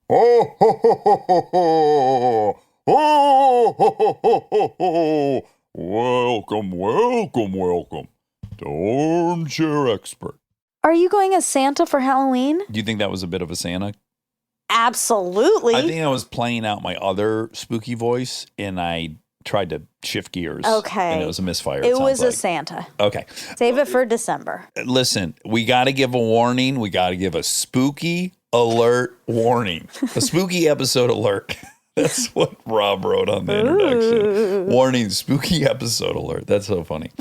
Ho, ho, ho, ho, ho, ho. Ho, ho, ho, ho, ho, ho. Welcome, welcome, welcome to Armchair Expert. Are you going as Santa for Halloween? Do you think that was a bit of a Santa? Absolutely. I think I was playing out my other spooky voice, and I tried to shift gears. Okay. And it was a misfire. It was like. a Santa. Okay. Save it for December. Listen, we got to give a warning. We got to give a spooky alert warning. A spooky episode alert. That's what Rob wrote on the introduction. Warning, spooky episode alert. That's so funny.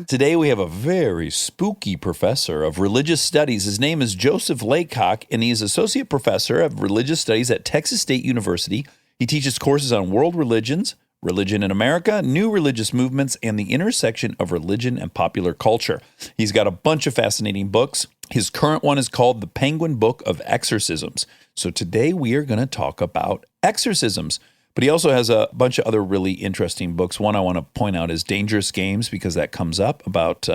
Today we have a very spooky professor of religious studies. His name is Joseph Laycock, and he is associate professor of religious studies at Texas State University. He teaches courses on world religions, religion in America, new religious movements, and the intersection of religion and popular culture. He's got a bunch of fascinating books. His current one is called The Penguin Book of Exorcisms. So today we are going to talk about exorcisms. But he also has a bunch of other really interesting books. One I want to point out is Dangerous Games, because that comes up about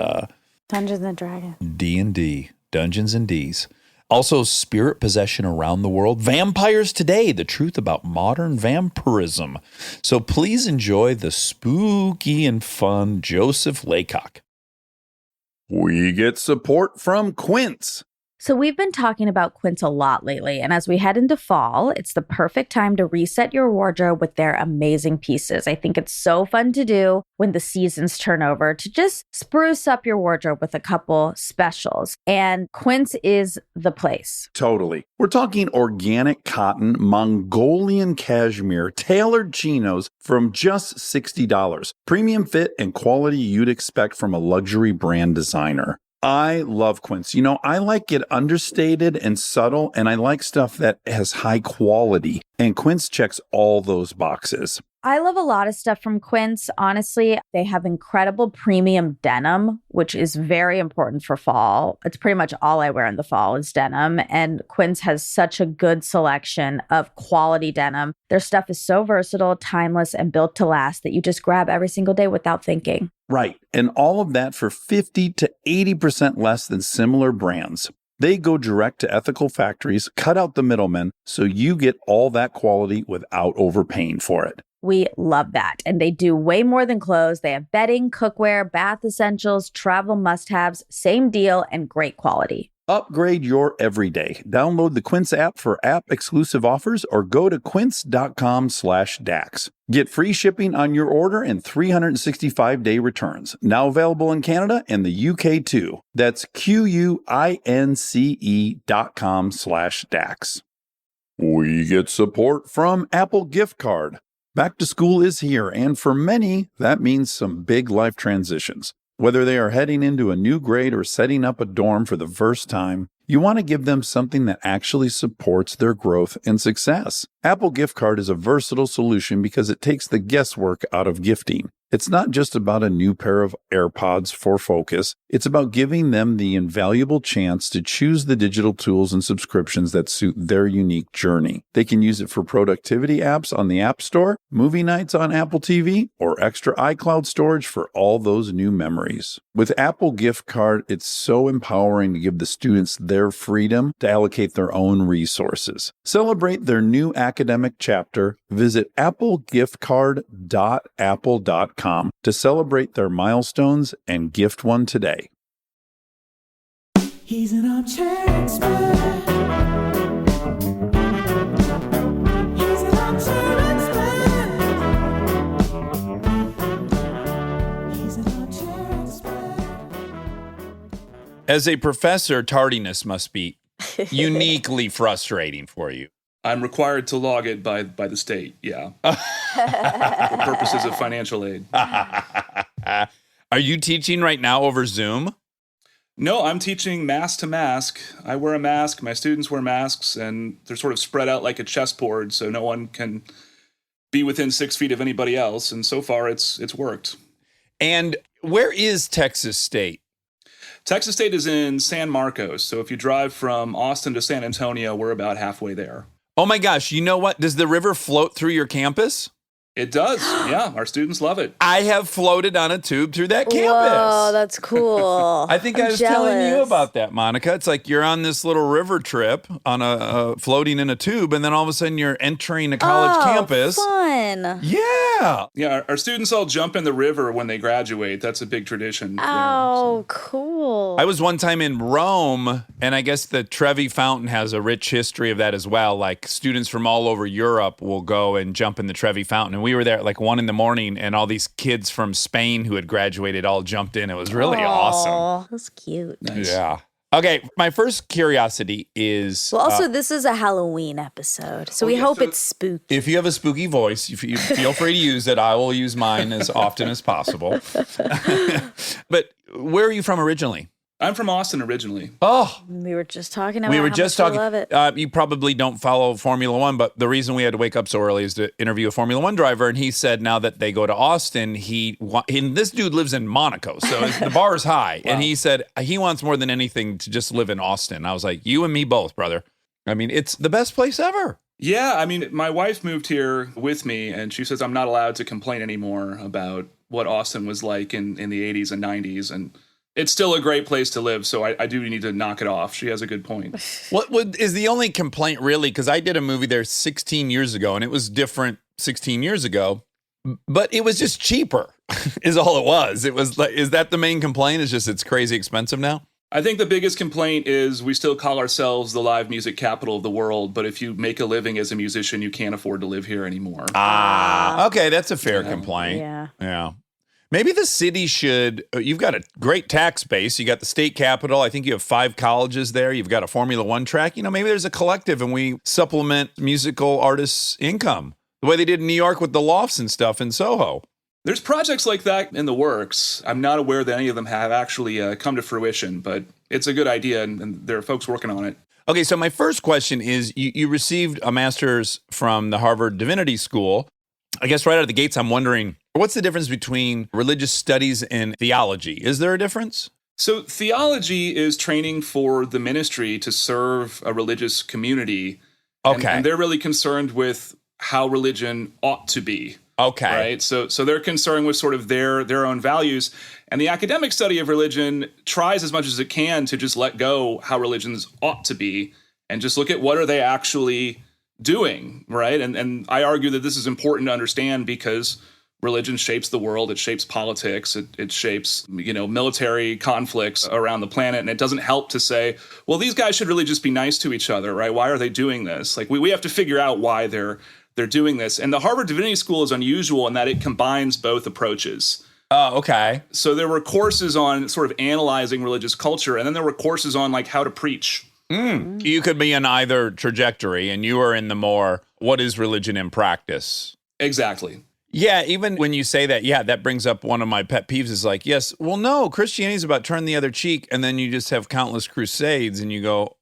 Dungeons and Dragons. D&D, Dungeons and Ds. Also, Spirit Possession Around the World. Vampires Today, the truth about modern vampirism. So please enjoy the spooky and fun Joseph Laycock. We get support from Quince. So we've been talking about Quince a lot lately, and as we head into fall, it's the perfect time to reset your wardrobe with their amazing pieces. I think it's so fun to do when the seasons turn over, to just spruce up your wardrobe with a couple specials. And Quince is the place. Totally. We're talking organic cotton, Mongolian cashmere, tailored chinos from just $60. Premium fit and quality you'd expect from a luxury brand designer. I love Quince. You know, I like it understated and subtle, and I like stuff that has high quality. And Quince checks all those boxes. I love a lot of stuff from Quince. Honestly, they have incredible premium denim, which is very important for fall. It's pretty much all I wear in the fall is denim. And Quince has such a good selection of quality denim. Their stuff is so versatile, timeless, and built to last that you just grab every single day without thinking. Right. And all of that for 50 to 80% less than similar brands. They go direct to ethical factories, cut out the middlemen, so you get all that quality without overpaying for it. We love that. And they do way more than clothes. They have bedding, cookware, bath essentials, travel must-haves, same deal, and great quality. Upgrade your everyday. Download the Quince app for app-exclusive offers or go to quince.com/dax. Get free shipping on your order and 365-day returns. Now available in Canada and the UK too. That's QUINCE.com/dax. We get support from Apple Gift Card. Back to school is here, and for many, that means some big life transitions. Whether they are heading into a new grade or setting up a dorm for the first time, you want to give them something that actually supports their growth and success. Apple Gift Card is a versatile solution because it takes the guesswork out of gifting. It's not just about a new pair of AirPods for focus. It's about giving them the invaluable chance to choose the digital tools and subscriptions that suit their unique journey. They can use it for productivity apps on the App Store, movie nights on Apple TV, or extra iCloud storage for all those new memories. With Apple Gift Card, it's so empowering to give the students their freedom to allocate their own resources. Celebrate their new academic chapter. Visit applegiftcard.apple.com to celebrate their milestones and gift one today. He's an armchair expert. He's an armchair expert. He's an armchair expert. As a professor, tardiness must be uniquely frustrating for you. I'm required to log it by the state, yeah. For purposes of financial aid. Are you teaching right now over Zoom? No, I'm teaching mask to mask. I wear a mask, my students wear masks, and they're sort of spread out like a chessboard, so no one can be within 6 feet of anybody else, and so far it's worked. And where is Texas State? Texas State is in San Marcos, so if you drive from Austin to San Antonio, we're about halfway there. Oh my gosh, you know what? Does the river float through your campus? It does. Yeah, our students love it. I have floated on a tube through that campus. Whoa, that's cool. I think I I'm was telling you jealous. about that, Monica. It's like you're on this little river trip on a floating in a tube, and then all of a sudden you're entering a college campus. Fun. Yeah. Yeah, our students all jump in the river when they graduate. That's a big tradition. Oh, cool. I was one time in Rome, and I guess the Trevi Fountain has a rich history of that as well. Like students from all over Europe will go and jump in the Trevi Fountain. And we were there at like 1 a.m, and all these kids from Spain who had graduated all jumped in. It was really awesome. Oh, that's cute. Nice. Yeah. Okay, my first curiosity is Well, also, this is a Halloween episode, so we yeah, hope so- it's spooky. if you have a spooky voice, you feel free to use it. I will use mine as often as possible. But where are you from originally? I'm from Austin originally. Oh, We were just talking about we were how just much we talking. love it. You probably don't follow Formula One, but the reason we had to wake up so early is to interview a Formula One driver, and he said now that they go to Austin, and this dude lives in Monaco, so the bar is high, and he said he wants more than anything to just live in Austin. I was like, you and me both, brother. I mean, it's the best place ever. Yeah, I mean, my wife moved here with me, and she says I'm not allowed to complain anymore about what Austin was like in the 80s and 90s, and it's still a great place to live, so I do need to knock it off. She has a good point. What is the only complaint really? Because I did a movie there 16 years ago, and it was different 16 years ago, but it was just cheaper. Is all it was. It was like, is that the main complaint? Is just it's crazy expensive now? I think the biggest complaint is we still call ourselves the live music capital of the world, but if you make a living as a musician, you can't afford to live here anymore. Okay, that's a fair complaint. Yeah. Maybe the city should. You've got a great tax base. You got the state capital. I think you have 5 colleges there. You've got a Formula One track. You know, maybe there's a collective and we supplement musical artists' income the way they did in New York with the lofts and stuff in Soho. There's projects like that in the works. I'm not aware that any of them have actually come to fruition, but it's a good idea, and there are folks working on it. Okay, so my first question is you received a master's from the Harvard Divinity School. I guess right out of the gates, I'm wondering, what's the difference between religious studies and theology? Is there a difference? So theology is training for the ministry to serve a religious community. Okay. And they're really concerned with how religion ought to be. Okay. Right. So they're concerned with sort of their own values. And the academic study of religion tries as much as it can to just let go how religions ought to be and just look at what are they actually doing. Right. And I argue that this is important to understand because religion shapes the world. It shapes politics. It shapes, military conflicts around the planet. And it doesn't help to say, well, these guys should really just be nice to each other. Right. Why are they doing this? Like we have to figure out why they're doing this. And the Harvard Divinity School is unusual in that it combines both approaches. Oh, okay. So there were courses on sort of analyzing religious culture, and then there were courses on like how to preach. You could be in either trajectory, and you are in the more, what is religion in practice? Exactly. Yeah, even when you say that, that brings up one of my pet peeves is like, yes, well, no, Christianity is about turn the other cheek, and then you just have countless crusades, and you go,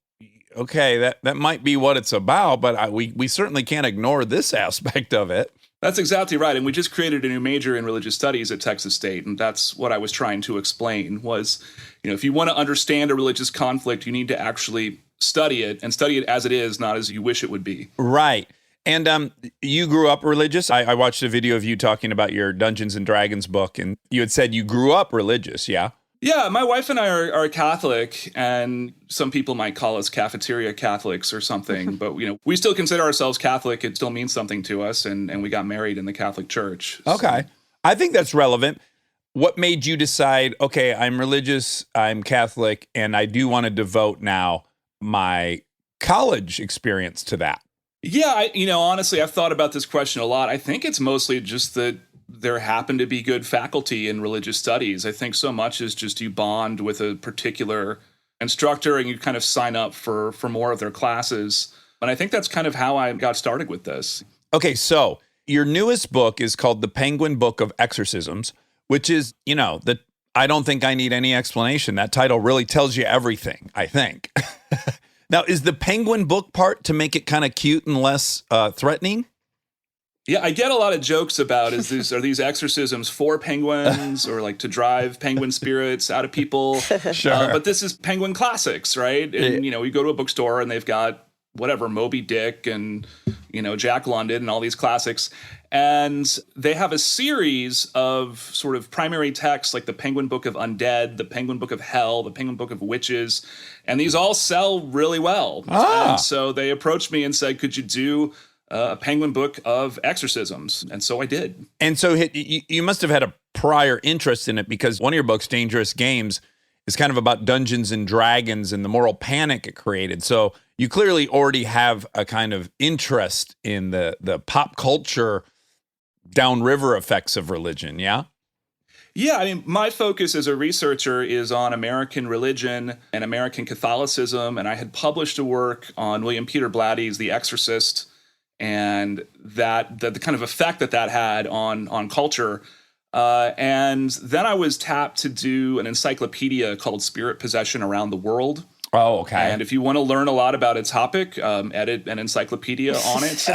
okay, that might be what it's about, but we certainly can't ignore this aspect of it. That's exactly right. And we just created a new major in religious studies at Texas State. And that's what I was trying to explain was, if you want to understand a religious conflict, you need to actually study it and study it as it is, not as you wish it would be. Right. And you grew up religious. I watched a video of you talking about your Dungeons and Dragons book, and you had said you grew up religious, yeah? Yeah, my wife and I are Catholic, and some people might call us cafeteria Catholics or something, but we still consider ourselves Catholic. It still means something to us, and we got married in the Catholic Church. So. Okay. I think that's relevant. What made you decide, okay, I'm religious, I'm Catholic, and I do want to devote now my college experience to that? Yeah, honestly, I've thought about this question a lot. I think it's mostly just that there happen to be good faculty in religious studies. I think so much is just you bond with a particular instructor and you kind of sign up for more of their classes. And I think that's kind of how I got started with this. Okay, so your newest book is called The Penguin Book of Exorcisms, which is, I don't think I need any explanation. That title really tells you everything, I think. Now, is the penguin book part to make it kind of cute and less threatening? Yeah, I get a lot of jokes about are these exorcisms for penguins or like to drive penguin spirits out of people? Sure. But this is penguin classics, right? And, we go to a bookstore and they've got whatever, Moby Dick and, Jack London and all these classics. And they have a series of sort of primary texts like the Penguin Book of Undead, the Penguin Book of Hell, the Penguin Book of Witches, and these all sell really well. And so they approached me and said, could you do a Penguin Book of exorcisms? And so I did. And so you must have had a prior interest in it, because one of your books, Dangerous Games, is kind of about Dungeons and Dragons and the moral panic it created. So you clearly already have a kind of interest in the pop culture downriver effects of religion, yeah? Yeah, I mean, my focus as a researcher is on American religion and American Catholicism, and I had published a work on William Peter Blatty's The Exorcist, and that the kind of effect that had on culture. And then I was tapped to do an encyclopedia called Spirit Possession Around the World. Oh, okay. And if you want to learn a lot about a topic, edit an encyclopedia on it.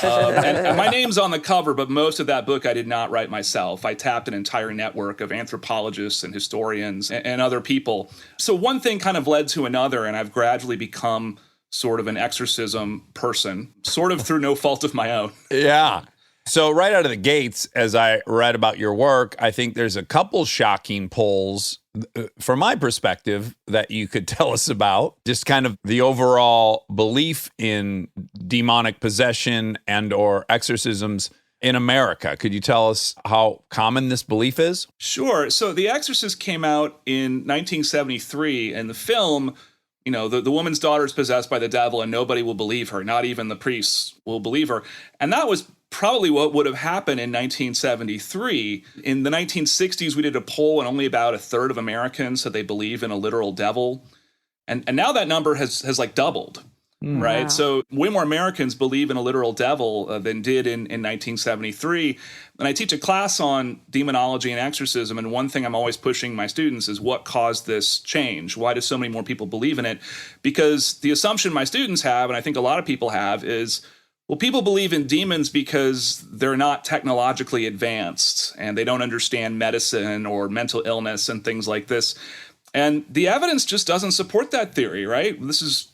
And my name's on the cover, but most of that book I did not write myself. I tapped an entire network of anthropologists and historians and other people. So one thing kind of led to another, and I've gradually become sort of an exorcism person, sort of through no fault of my own. Yeah. So right out of the gates, as I read about your work, I think there's a couple shocking polls from my perspective that you could tell us about. Just kind of the overall belief in demonic possession and or exorcisms in America. Could you tell us how common this belief is? Sure. So The Exorcist came out in 1973, and the film, the woman's daughter is possessed by the devil and nobody will believe her. Not even the priests will believe her. And that was probably what would have happened in 1973. In the 1960s, we did a poll and only about a third of Americans said they believe in a literal devil. And now that number has like doubled, right? Wow. So way more Americans believe in a literal devil than did in 1973. And I teach a class on demonology and exorcism. And one thing I'm always pushing my students is what caused this change? Why do so many more people believe in it? Because the assumption my students have, and I think a lot of people have, is, well, people believe in demons because they're not technologically advanced and they don't understand medicine or mental illness and things like this. And the evidence just doesn't support that theory, right? This is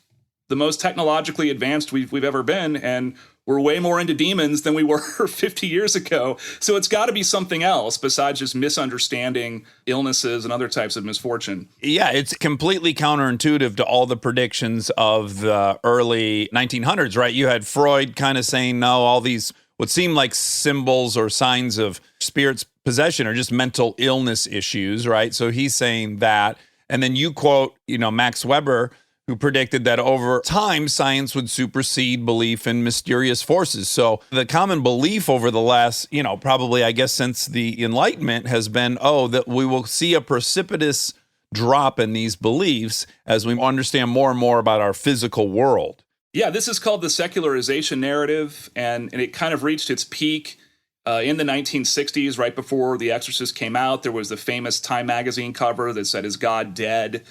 the most technologically advanced we've ever been, and we're way more into demons than we were 50 years ago. So it's got to be something else besides just misunderstanding illnesses and other types of misfortune. Yeah, it's completely counterintuitive to all the predictions of the early 1900s, right? You had Freud kind of saying, no, all these what seem like symbols or signs of spirits possession are just mental illness issues, right? So he's saying that. And then you quote, Max Weber, who predicted that over time, science would supersede belief in mysterious forces. So the common belief over the last, probably, I guess, since the Enlightenment has been, that we will see a precipitous drop in these beliefs as we understand more and more about our physical world. Yeah, this is called the secularization narrative, and it kind of reached its peak in the 1960s, right before The Exorcist came out. There was the famous Time magazine cover that said, "Is God dead?"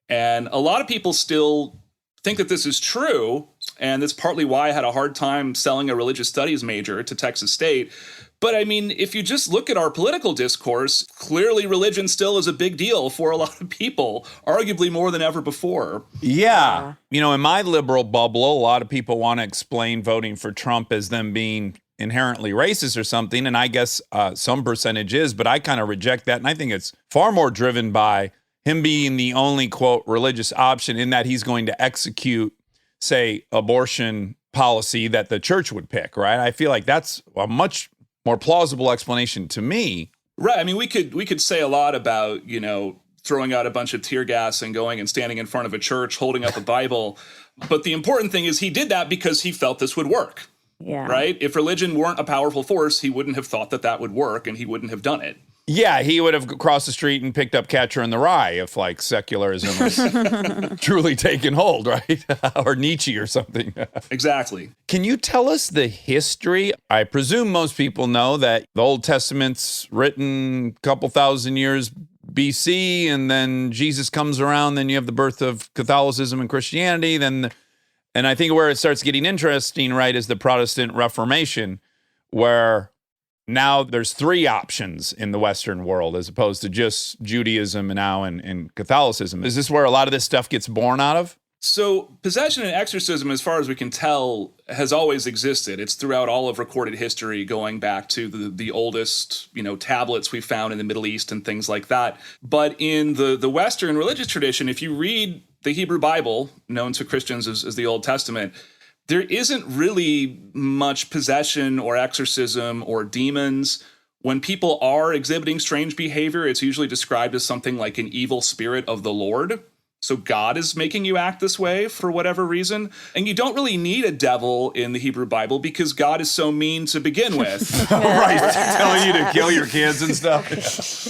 And a lot of people still think that this is true, and that's partly why I had a hard time selling a religious studies major to Texas State. But I mean, if you just look at our political discourse, clearly religion still is a big deal for a lot of people, arguably more than ever before. Yeah. In my liberal bubble, a lot of people want to explain voting for Trump as them being inherently racist or something, and I guess some percentage is, but I kind of reject that, and I think it's far more driven by him being the only, quote, religious option in that he's going to execute, say, abortion policy that the church would pick, right? I feel like that's a much more plausible explanation to me. Right. I mean, we could say a lot about, throwing out a bunch of tear gas and going and standing in front of a church, holding up a Bible. But the important thing is he did that because he felt this would work. Yeah. Right? If religion weren't a powerful force, he wouldn't have thought that would work, and he wouldn't have done it. Yeah, he would have crossed the street and picked up Catcher in the Rye if, like, secularism was truly taken hold, right? Or Nietzsche or something. Exactly. Can you tell us the history? I presume most people know that the Old Testament's written a couple thousand years BC, and then Jesus comes around, then you have the birth of Catholicism and Christianity, and I think where it starts getting interesting, right, is the Protestant Reformation, where now there's three options in the Western world as opposed to just Judaism and now in Catholicism. Is this where a lot of this stuff gets born out of? So possession and exorcism, as far as we can tell, has always existed. It's throughout all of recorded history, going back to the oldest, tablets we found in the Middle East and things like that. But in the Western religious tradition, if you read the Hebrew Bible, known to Christians as the Old Testament, there isn't really much possession or exorcism or demons. When people are exhibiting strange behavior, it's usually described as something like an evil spirit of the Lord. So God is making you act this way for whatever reason. And you don't really need a devil in the Hebrew Bible because God is so mean to begin with. Right. Telling you to kill your kids and stuff.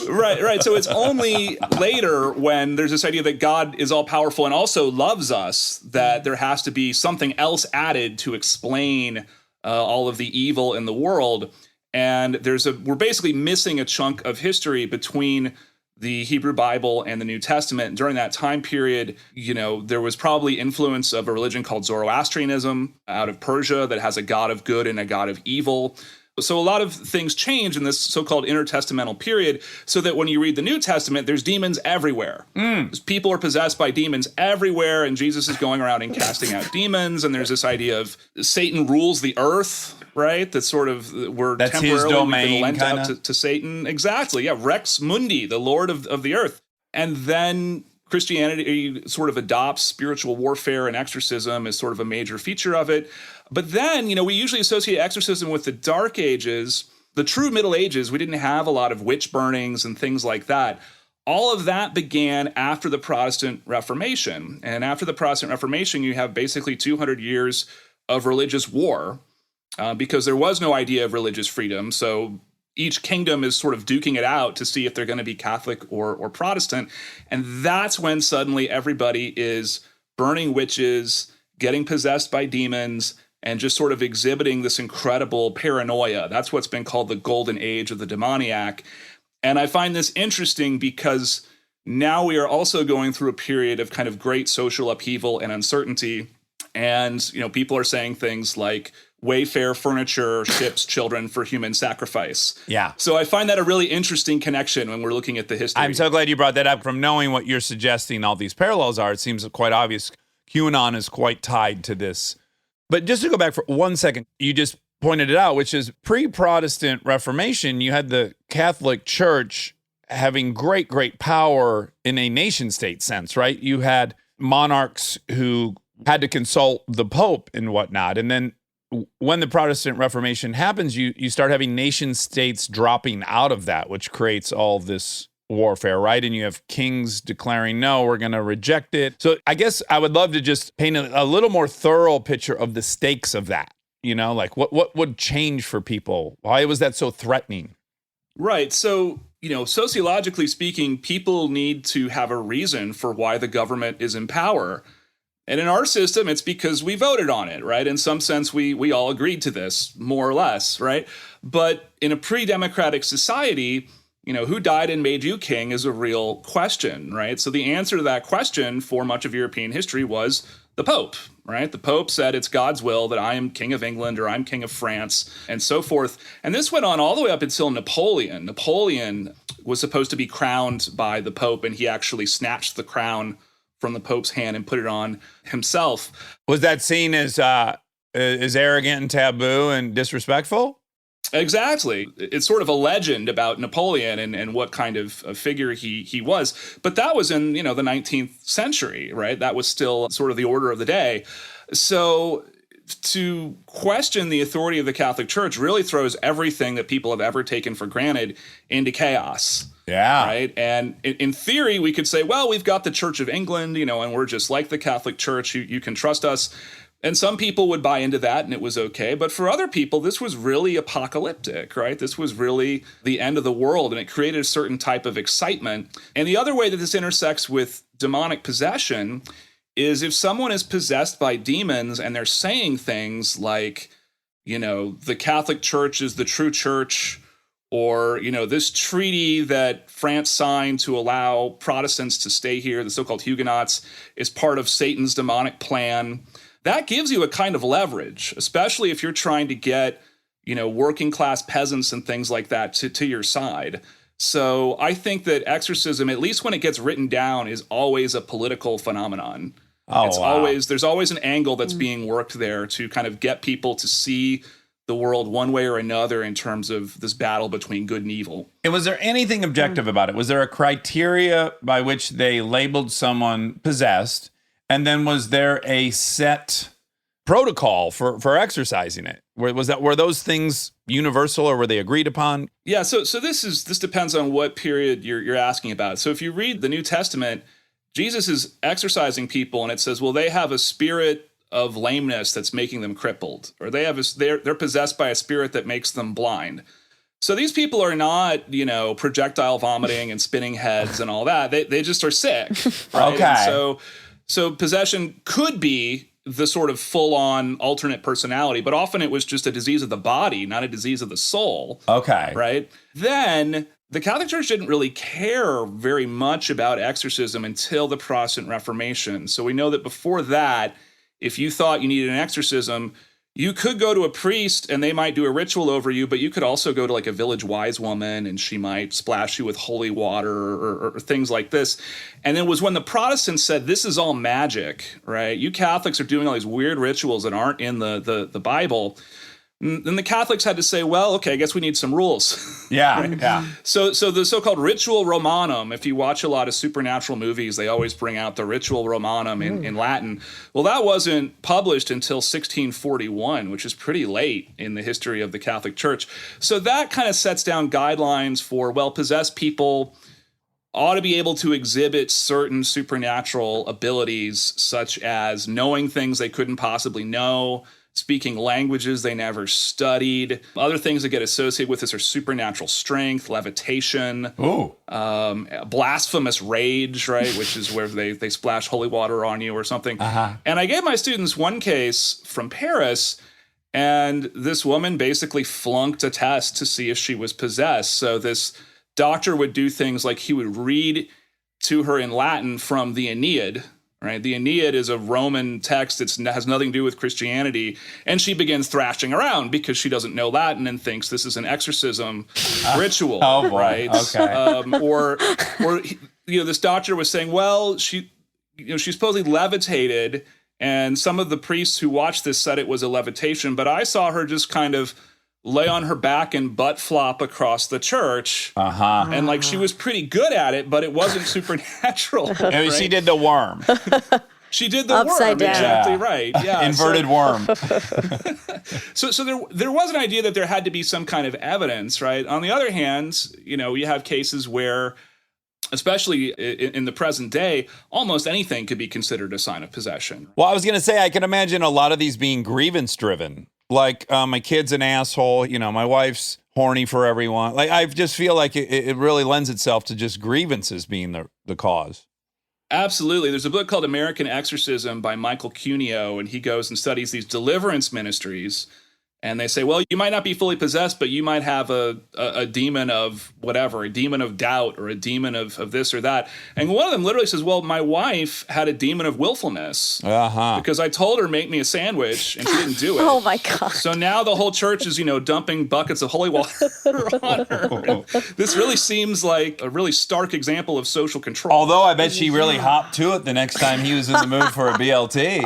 Right. So it's only later when there's this idea that God is all powerful and also loves us that there has to be something else added to explain all of the evil in the world. And we're basically missing a chunk of history between the Hebrew Bible and the New Testament. During that time period, there was probably influence of a religion called Zoroastrianism out of Persia that has a god of good and a god of evil. So a lot of things change in this so-called intertestamental period, so that when you read the New Testament, there's demons everywhere. People are possessed by demons everywhere, and Jesus is going around and casting out demons, and there's this idea of Satan rules the earth, right? That's sort of, That's his domain, lent kinda. out to Satan. Exactly, yeah, Rex Mundi, the Lord of the earth. And then Christianity sort of adopts spiritual warfare, and exorcism is sort of a major feature of it. But then, we usually associate exorcism with the Dark Ages. The true Middle Ages, we didn't have a lot of witch burnings and things like that. All of that began after the Protestant Reformation. And after the Protestant Reformation, you have basically 200 years of religious war because there was no idea of religious freedom. So each kingdom is sort of duking it out to see if they're going to be Catholic or Protestant. And that's when suddenly everybody is burning witches, getting possessed by demons, and just sort of exhibiting this incredible paranoia. That's what's been called the golden age of the demoniac. And I find this interesting because now we are also going through a period of kind of great social upheaval and uncertainty. And, people are saying things like, Wayfair furniture ships children for human sacrifice. Yeah. So I find that a really interesting connection when we're looking at the history. I'm so glad you brought that up. From knowing what you're suggesting all these parallels are, it seems quite obvious QAnon is quite tied to this. But just to go back for 1 second, you just pointed it out, which is pre-Protestant Reformation, you had the Catholic Church having great, great power in a nation-state sense, right? You had monarchs who had to consult the Pope and whatnot. And then when the Protestant Reformation happens, you start having nation-states dropping out of that, which creates all this warfare, right? And you have kings declaring, no, we're going to reject it. So I guess I would love to just paint a little more thorough picture of the stakes of that. Like what would change for people? Why was that so threatening? Right. So, sociologically speaking, people need to have a reason for why the government is in power. And in our system, it's because we voted on it, right? In some sense, we all agreed to this, more or less, right? But in a pre-democratic society, who died and made you king is a real question, right? So the answer to that question for much of European history was the Pope, right? The Pope said it's God's will that I am king of England or I'm king of France and so forth. And this went on all the way up until Napoleon. Napoleon was supposed to be crowned by the Pope, and he actually snatched the crown from the Pope's hand and put it on himself. Was that seen as arrogant and taboo and disrespectful? Exactly. It's sort of a legend about Napoleon and what kind of a figure he was. But that was in, the 19th century, right? That was still sort of the order of the day. So to question the authority of the Catholic Church really throws everything that people have ever taken for granted into chaos. Yeah. Right. And in theory, we could say, well, we've got the Church of England, and we're just like the Catholic Church. You can trust us. And some people would buy into that and it was okay. But for other people, this was really apocalyptic, right? This was really the end of the world, and it created a certain type of excitement. And the other way that this intersects with demonic possession is if someone is possessed by demons and they're saying things like, the Catholic Church is the true church, or, this treaty that France signed to allow Protestants to stay here, the so-called Huguenots, is part of Satan's demonic plan. That gives you a kind of leverage, especially if you're trying to get, working class peasants and things like that to your side. So I think that exorcism, at least when it gets written down, is always a political phenomenon. Oh, wow. There's always an angle that's being worked there to kind of get people to see the world one way or another in terms of this battle between good and evil. And was there anything objective about it? Was there a criteria by which they labeled someone possessed? And then was there a set protocol for exercising it? Were those things universal, or were they agreed upon? Yeah, so this depends on what period you're asking about. So if you read the New Testament, Jesus is exorcising people, and it says, well, they have a spirit of lameness that's making them crippled, or they're possessed by a spirit that makes them blind. So these people are not, projectile vomiting and spinning heads and all that. They just are sick. Right? Okay. And so possession could be the sort of full-on alternate personality, but often it was just a disease of the body, not a disease of the soul. Okay. Right? Then the Catholic Church didn't really care very much about exorcism until the Protestant Reformation. So we know that before that, if you thought you needed an exorcism, you could go to a priest and they might do a ritual over you, but you could also go to like a village wise woman and she might splash you with holy water or things like this. And it was when the Protestants said, this is all magic, right? You Catholics are doing all these weird rituals that aren't in the Bible. Then the Catholics had to say, well, okay, I guess we need some rules. Yeah, Right? yeah. So the so-called ritual Romanum, if you watch a lot of supernatural movies, they always bring out the ritual Romanum in Latin. Well, that wasn't published until 1641, which is pretty late in the history of the Catholic Church. So that kind of sets down guidelines for, well, possessed people ought to be able to exhibit certain supernatural abilities, such as knowing things they couldn't possibly know, speaking languages they never studied. Other things that get associated with this are supernatural strength, levitation, blasphemous rage, right, which is where they splash holy water on you or something. And I gave my students one case from Paris, and this woman basically flunked a test to see if she was possessed. So this doctor would do things like he would read to her in Latin from the Aeneid. Right, the Aeneid is a Roman text that has nothing to do with Christianity, and she begins thrashing around because she doesn't know Latin and thinks this is an exorcism ritual. Oh boy. Right? Okay. Or this doctor was saying, well, she supposedly levitated, and some of the priests who watched this said it was a levitation, but I saw her just kind of lay on her back and butt flop across the church. And like she was pretty good at it, but it wasn't supernatural. And she did the worm. She did the Upside worm. down. Exactly Yeah. right. Yeah. Inverted worm. So there was an idea that there had to be some kind of evidence, right? On the other hand, you have cases where, especially in the present day, almost anything could be considered a sign of possession. Well, I was going to say, I can imagine a lot of these being grievance driven. Like, my kid's an asshole. My wife's horny for everyone. Like, I just feel like it really lends itself to just grievances being the cause. Absolutely. There's a book called American Exorcism by Michael Cuneo, and he goes and studies these deliverance ministries. And they say, well, you might not be fully possessed, but you might have a demon of whatever, a demon of doubt or a demon of this or that. And one of them literally says, well, my wife had a demon of willfulness because I told her, make me a sandwich, and she didn't do it. Oh, my God. So now the whole church is, dumping buckets of holy water on her. And this really seems like a really stark example of social control. Although I bet she really hopped to it the next time he was in the mood for a BLT.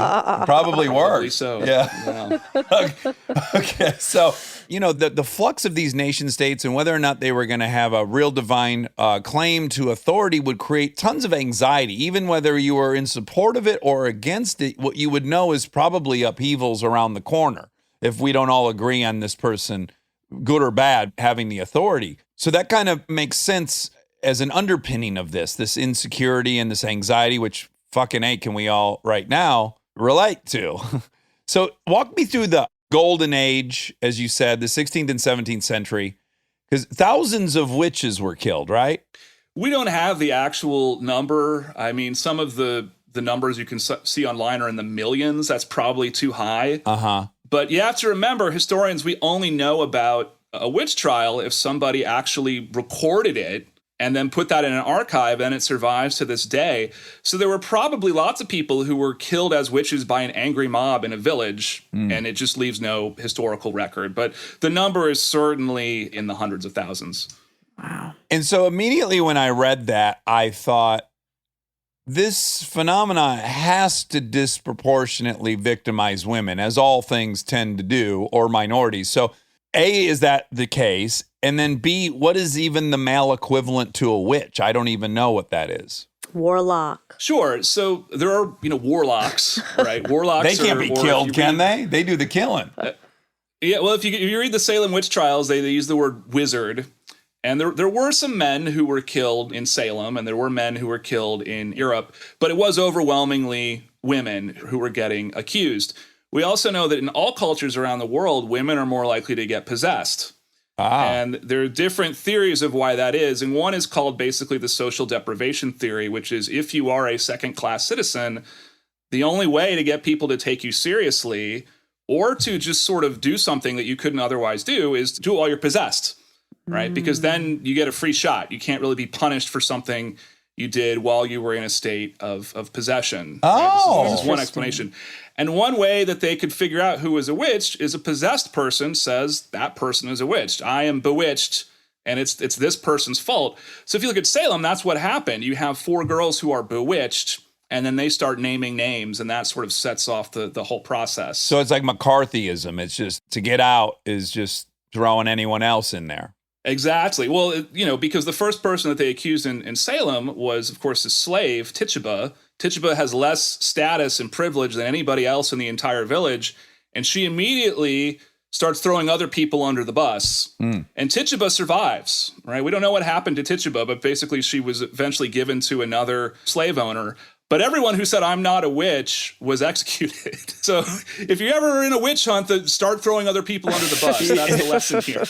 Probably worked. Probably so. Yeah. Okay, so, the flux of these nation states and whether or not they were going to have a real divine claim to authority would create tons of anxiety, even whether you were in support of it or against it. What you would know is probably upheavals around the corner if we don't all agree on this person, good or bad, having the authority. So that kind of makes sense as an underpinning of this insecurity and this anxiety, which fucking A, can we all right now relate to? So walk me through the golden age, as you said, the 16th and 17th century, because thousands of witches were killed, right? We don't have the actual number. I mean, some of the numbers you can see online are in the millions. That's probably too high. But you have to remember, historians, we only know about a witch trial if somebody actually recorded it and then put that in an archive, and it survives to this day. So there were probably lots of people who were killed as witches by an angry mob in a village, and it just leaves no historical record. But the number is certainly in the hundreds of thousands. Wow. And so immediately when I read that, I thought, this phenomena has to disproportionately victimize women, as all things tend to do, or minorities. So, A, is that the case? And then B, what is even the male equivalent to a witch? I don't even know what that is. Warlock. Sure. So there are, warlocks, right? Warlocks. They can't be killed, can they? They do the killing. Yeah. Well, if you read the Salem Witch Trials, they use the word wizard. And there were some men who were killed in Salem, and there were men who were killed in Europe, but it was overwhelmingly women who were getting accused. We also know that in all cultures around the world, women are more likely to get possessed. And there are different theories of why that is. And one is called basically the social deprivation theory, which is if you are a second-class citizen, the only way to get people to take you seriously or to just sort of do something that you couldn't otherwise do is to do it while you're possessed. Right? Because then you get a free shot. You can't really be punished for something you did while you were in a state of possession. Oh, right? This is one explanation. And one way that they could figure out who is a witch is a possessed person says that person is a witch. I am bewitched, and it's this person's fault. So if you look at Salem, that's what happened. You have 4 girls who are bewitched, and then they start naming names, and that sort of sets off the whole process. So it's like McCarthyism. It's just to get out is just throwing anyone else in there. Exactly. Well, because the first person that they accused in Salem was, of course, a slave, Tituba. Tituba has less status and privilege than anybody else in the entire village, and she immediately starts throwing other people under the bus. And Tituba survives, right? We don't know what happened to Tituba, but basically she was eventually given to another slave owner. But everyone who said, I'm not a witch, was executed. So if you're ever in a witch hunt, start throwing other people under the bus. That's the lesson here.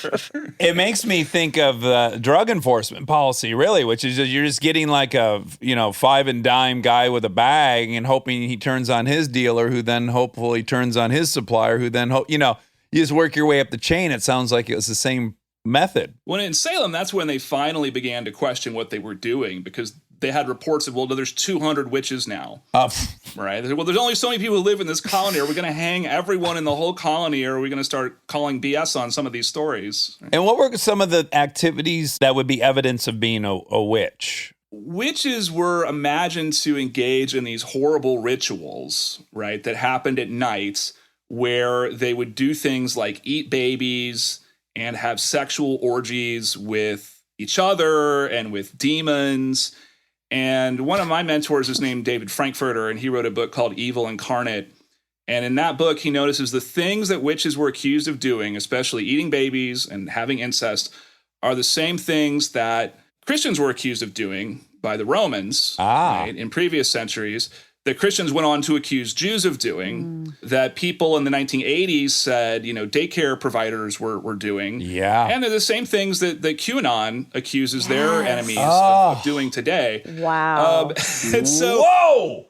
It makes me think of drug enforcement policy, really, which is you're just getting like a, 5 and dime guy with a bag and hoping he turns on his dealer, who then hopefully turns on his supplier, who then, you just work your way up the chain. It sounds like it was the same method. Well, in Salem, that's when they finally began to question what they were doing, because they had reports of, there's 200 witches now. Right? Well, there's only so many people who live in this colony. Are we going to hang everyone in the whole colony, or are we going to start calling BS on some of these stories? And what were some of the activities that would be evidence of being a witch? Witches were imagined to engage in these horrible rituals, right, that happened at night, where they would do things like eat babies and have sexual orgies with each other and with demons. And one of my mentors is named David Frankfurter, and he wrote a book called Evil Incarnate. And in that book, he notices the things that witches were accused of doing, especially eating babies and having incest, are the same things that Christians were accused of doing by the Romans right, in previous centuries, that Christians went on to accuse Jews of doing, that people in the 1980s said, daycare providers were doing. Yeah. And they're the same things that QAnon accuses their enemies of doing today. Wow. And so, whoa!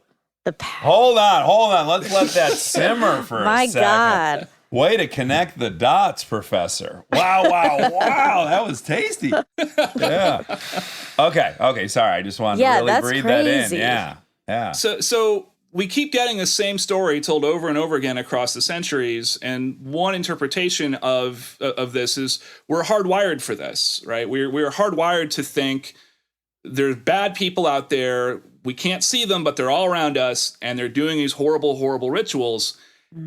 Hold on. Let's let that simmer for a second. My God. Way to connect the dots, Professor. Wow. That was tasty. Yeah. Okay. Sorry. I just wanted to really breathe that in. Yeah. So we keep getting the same story told over and over again across the centuries, and one interpretation of this is we're hardwired for this, right? We're hardwired to think there's bad people out there. We can't see them, but they're all around us, and they're doing these horrible, horrible rituals.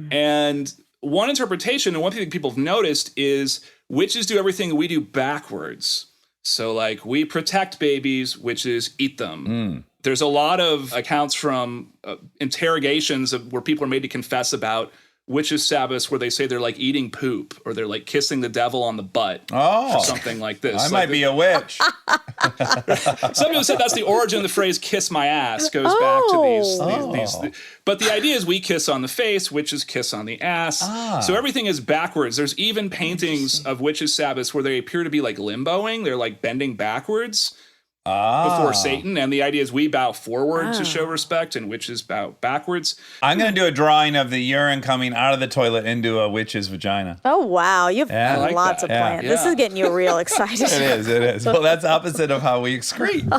And one interpretation, and one thing people have noticed, is witches do everything we do backwards. So, like, we protect babies, witches eat them. There's a lot of accounts from interrogations where people are made to confess about witches' Sabbaths, where they say they're like eating poop, or they're like kissing the devil on the butt, or something like this. I might be a witch. Some people said that's the origin of the phrase "kiss my ass." Goes back to these. But the idea is we kiss on the face, witches kiss on the ass. So everything is backwards. There's even paintings of witches' Sabbaths where they appear to be like limboing. They're like bending backwards before Satan, and the idea is we bow forward to show respect, and witches bow backwards. I'm going to do a drawing of the urine coming out of the toilet into a witch's vagina. Oh, wow. You have lots of plans. This is getting you real excited. It is. Well, that's opposite of how we excrete.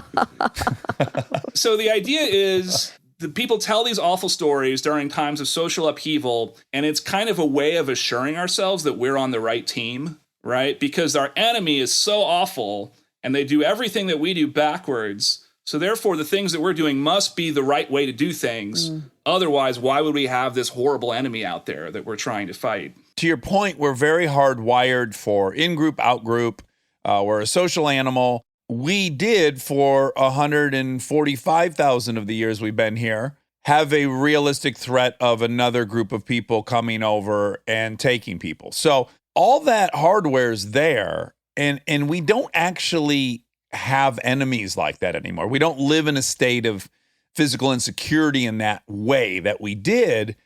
So the idea is the people tell these awful stories during times of social upheaval, and it's kind of a way of assuring ourselves that we're on the right team, right? Because our enemy is so awful, and they do everything that we do backwards. So therefore, the things that we're doing must be the right way to do things. Otherwise, why would we have this horrible enemy out there that we're trying to fight? To your point, we're very hardwired for in-group, out-group. We're a social animal. We did, for 145,000 of the years we've been here, have a realistic threat of another group of people coming over and taking people. So all that hardware is there, and we don't actually have enemies like that anymore. We don't live in a state of physical insecurity in that way that we did.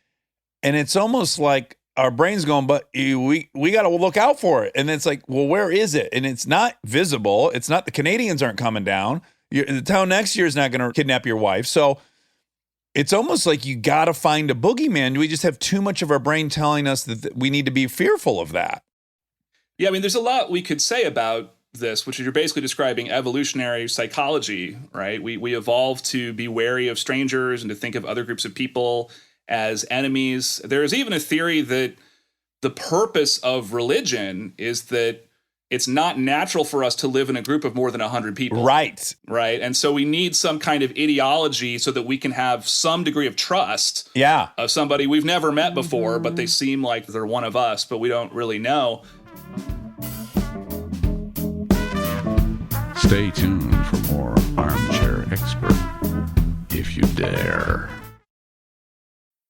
And it's almost like our brain's going, but we got to look out for it. And it's like, well, where is it? And it's not visible. It's not, the Canadians aren't coming down. The town next year is not going to kidnap your wife. So it's almost like you got to find a boogeyman. We just have too much of our brain telling us that we need to be fearful of that. Yeah, I mean, there's a lot we could say about this, which is you're basically describing evolutionary psychology, right? We evolved to be wary of strangers and to think of other groups of people as enemies. There is even a theory that the purpose of religion is that it's not natural for us to live in a group of more than 100 people. Right. Right. And so we need some kind of ideology so that we can have some degree of trust of somebody we've never met before, but they seem like they're one of us, but we don't really know. Stay tuned for more Armchair Expert, if you dare.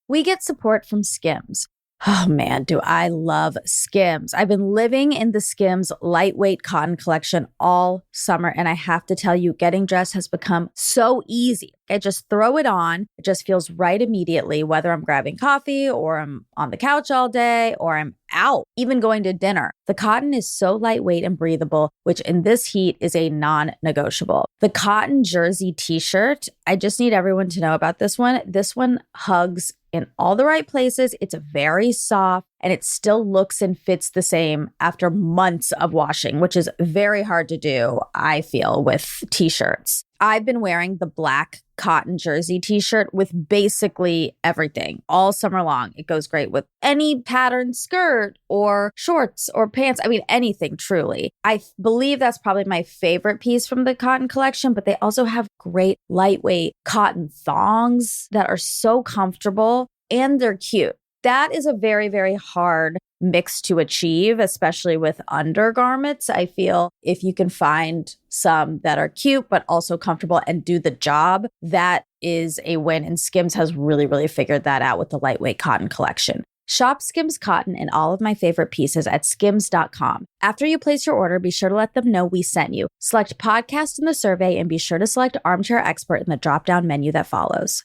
We get support from Skims. Oh man, do I love Skims. I've been living in the Skims lightweight cotton collection all summer, and I have to tell you, getting dressed has become so easy. I just throw it on. It just feels right immediately, whether I'm grabbing coffee or I'm on the couch all day or I'm out, even going to dinner. The cotton is so lightweight and breathable, which in this heat is a non-negotiable. The cotton jersey t-shirt, I just need everyone to know about this one. This one hugs in all the right places. It's very soft and it still looks and fits the same after months of washing, which is very hard to do, I feel, with t-shirts. I've been wearing the black cotton jersey t-shirt with basically everything all summer long. It goes great with any patterned skirt or shorts or pants. I mean, anything, truly. I believe that's probably my favorite piece from the cotton collection, but they also have great lightweight cotton thongs that are so comfortable and they're cute. That is a very, very hard mix to achieve, especially with undergarments. I feel if you can find some that are cute, but also comfortable and do the job, that is a win. And Skims has really, really figured that out with the lightweight cotton collection. Shop Skims cotton and all of my favorite pieces at skims.com. After you place your order, be sure to let them know we sent you. Select podcast in the survey and be sure to select Armchair Expert in the drop-down menu that follows.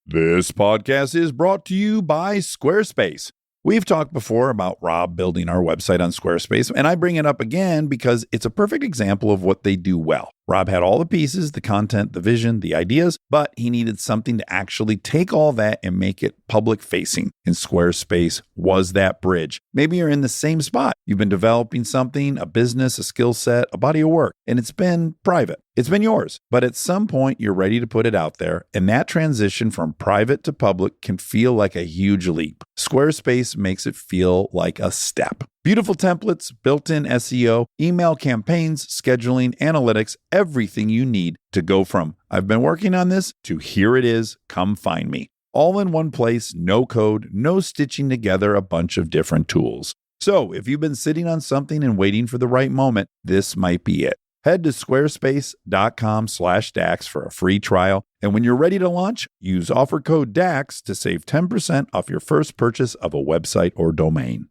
This podcast is brought to you by Squarespace. We've talked before about Rob building our website on Squarespace, and I bring it up again because it's a perfect example of what they do well. Rob had all the pieces, the content, the vision, the ideas, but he needed something to actually take all that and make it public facing. And Squarespace was that bridge. Maybe you're in the same spot. You've been developing something, a business, a skill set, a body of work, and it's been private. It's been yours, but at some point you're ready to put it out there, and that transition from private to public can feel like a huge leap. Squarespace makes it feel like a step. Beautiful templates, built-in SEO, email campaigns, scheduling, analytics, everything you need to go from "I've been working on this" to "here it is, come find me." All in one place, no code, no stitching together a bunch of different tools. So if you've been sitting on something and waiting for the right moment, this might be it. Head to squarespace.com/DAX for a free trial. And when you're ready to launch, use offer code DAX to save 10% off your first purchase of a website or domain.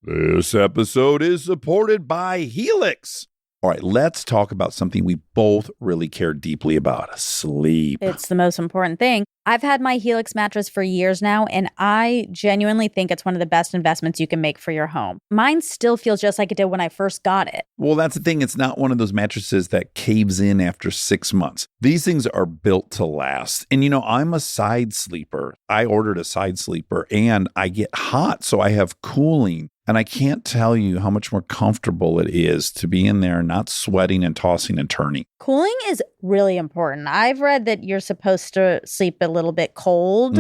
This episode is supported by Helix. All right, let's talk about something we both really care deeply about: sleep. It's the most important thing. I've had my Helix mattress for years now, and I genuinely think it's one of the best investments you can make for your home. Mine still feels just like it did when I first got it. Well, that's the thing. It's not one of those mattresses that caves in after 6 months. These things are built to last. And I'm a side sleeper. I ordered a side sleeper and I get hot, so I have cooling. And I can't tell you how much more comfortable it is to be in there not sweating and tossing and turning. Cooling is really important. I've read that you're supposed to sleep a little bit cold.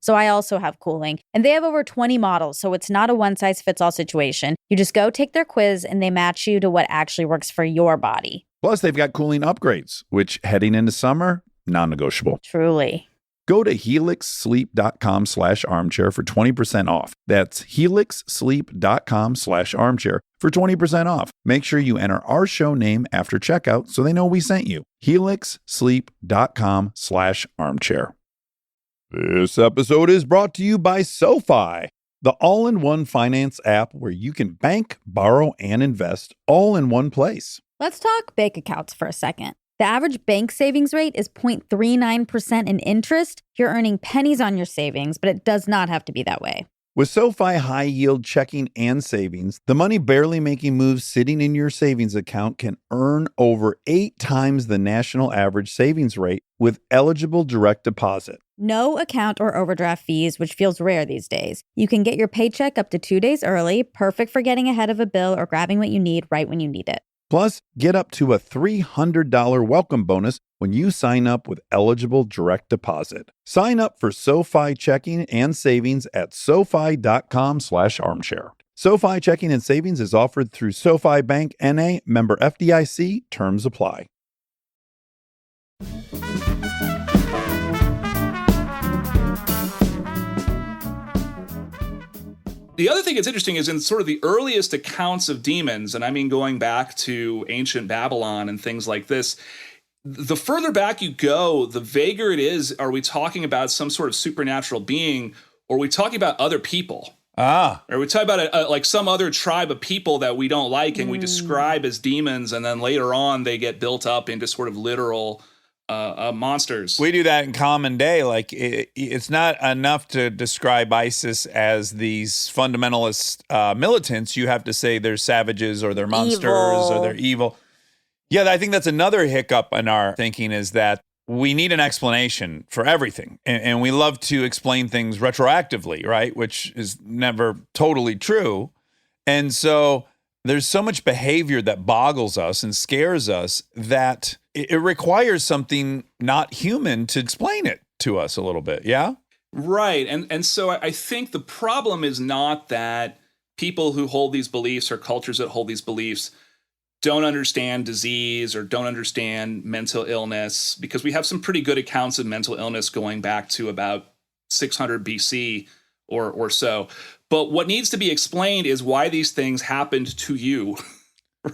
So I also have cooling. And they have over 20 models, so it's not a one-size-fits-all situation. You just go take their quiz and they match you to what actually works for your body. Plus, they've got cooling upgrades, which heading into summer, non-negotiable. Truly. Go to helixsleep.com/armchair for 20% off. That's helixsleep.com/armchair for 20% off. Make sure you enter our show name after checkout so they know we sent you. helixsleep.com/armchair. This episode is brought to you by SoFi, the all-in-one finance app where you can bank, borrow, and invest all in one place. Let's talk bank accounts for a second. The average bank savings rate is 0.39% in interest. You're earning pennies on your savings, but it does not have to be that way. With SoFi high yield checking and savings, the money barely making moves sitting in your savings account can earn over 8 times the national average savings rate with eligible direct deposit. No account or overdraft fees, which feels rare these days. You can get your paycheck up to 2 days early, perfect for getting ahead of a bill or grabbing what you need right when you need it. Plus, get up to a $300 welcome bonus when you sign up with eligible direct deposit. Sign up for SoFi checking and savings at SoFi.com/armchair. SoFi checking and savings is offered through SoFi Bank N.A., member FDIC. Terms apply. The other thing that's interesting is in sort of the earliest accounts of demons, and I mean going back to ancient Babylon and things like this, the further back you go, the vaguer it is. Are we talking about some sort of supernatural being, or are we talking about other people? Or we talk about like some other tribe of people that we don't like and we describe as demons, and then later on they get built up into sort of literal monsters. We do that in common day. Like it's not enough to describe ISIS as these fundamentalist militants. You have to say they're savages or they're monsters or they're evil. Yeah, I think that's another hiccup in our thinking is that we need an explanation for everything. And we love to explain things retroactively, right? Which is never totally true. And so there's so much behavior that boggles us and scares us that it requires something not human to explain it to us a little bit. Yeah? Right. And so I think the problem is not that people who hold these beliefs or cultures that hold these beliefs don't understand disease or don't understand mental illness, because we have some pretty good accounts of mental illness going back to about 600 BC or so. But what needs to be explained is why these things happened to you,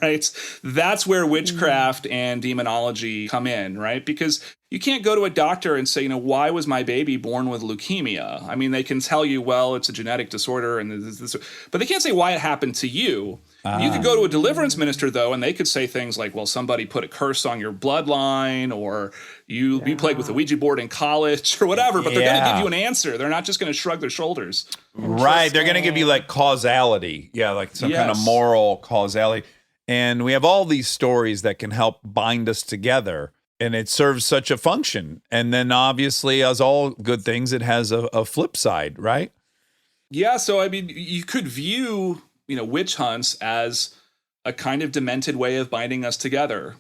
right? That's where witchcraft and demonology come in, right? Because you can't go to a doctor and say, why was my baby born with leukemia? I mean, they can tell you, well, it's a genetic disorder, and this, but they can't say why it happened to you. You could go to a deliverance minister, though, and they could say things like, well, somebody put a curse on your bloodline, or you played with a Ouija board in college, or whatever, but they're going to give you an answer. They're not just going to shrug their shoulders. Right. They're going to give you like causality. Yeah, like some kind of moral causality. And we have all these stories that can help bind us together. And it serves such a function. And then obviously, as all good things, it has a flip side, right? Yeah. So, I mean, you could view, witch hunts as a kind of demented way of binding us together.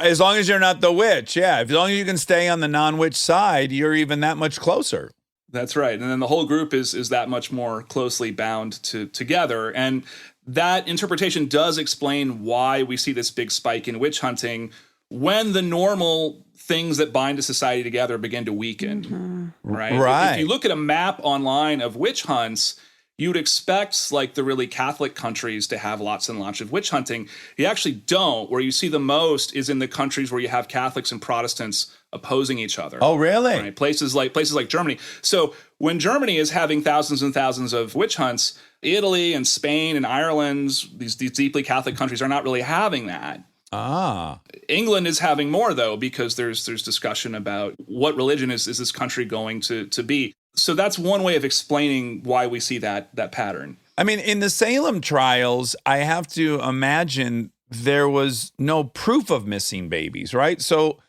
As long as you're not the witch. Yeah. As long as you can stay on the non-witch side, you're even that much closer. That's right. And then the whole group is that much more closely bound together. And that interpretation does explain why we see this big spike in witch hunting when the normal things that bind a society together begin to weaken, right? If you look at a map online of witch hunts, you would expect like the really Catholic countries to have lots and lots of witch hunting. You actually don't. Where you see the most is in the countries where you have Catholics and Protestants opposing each other. Oh, really? Right? Places like Germany. So when Germany is having thousands and thousands of witch hunts, Italy and Spain and Ireland, these deeply Catholic countries, are not really having that. England is having more, though, because there's discussion about what religion is this country going to be. So that's one way of explaining why we see that pattern. I mean, in the Salem trials, I have to imagine there was no proof of missing babies, right? So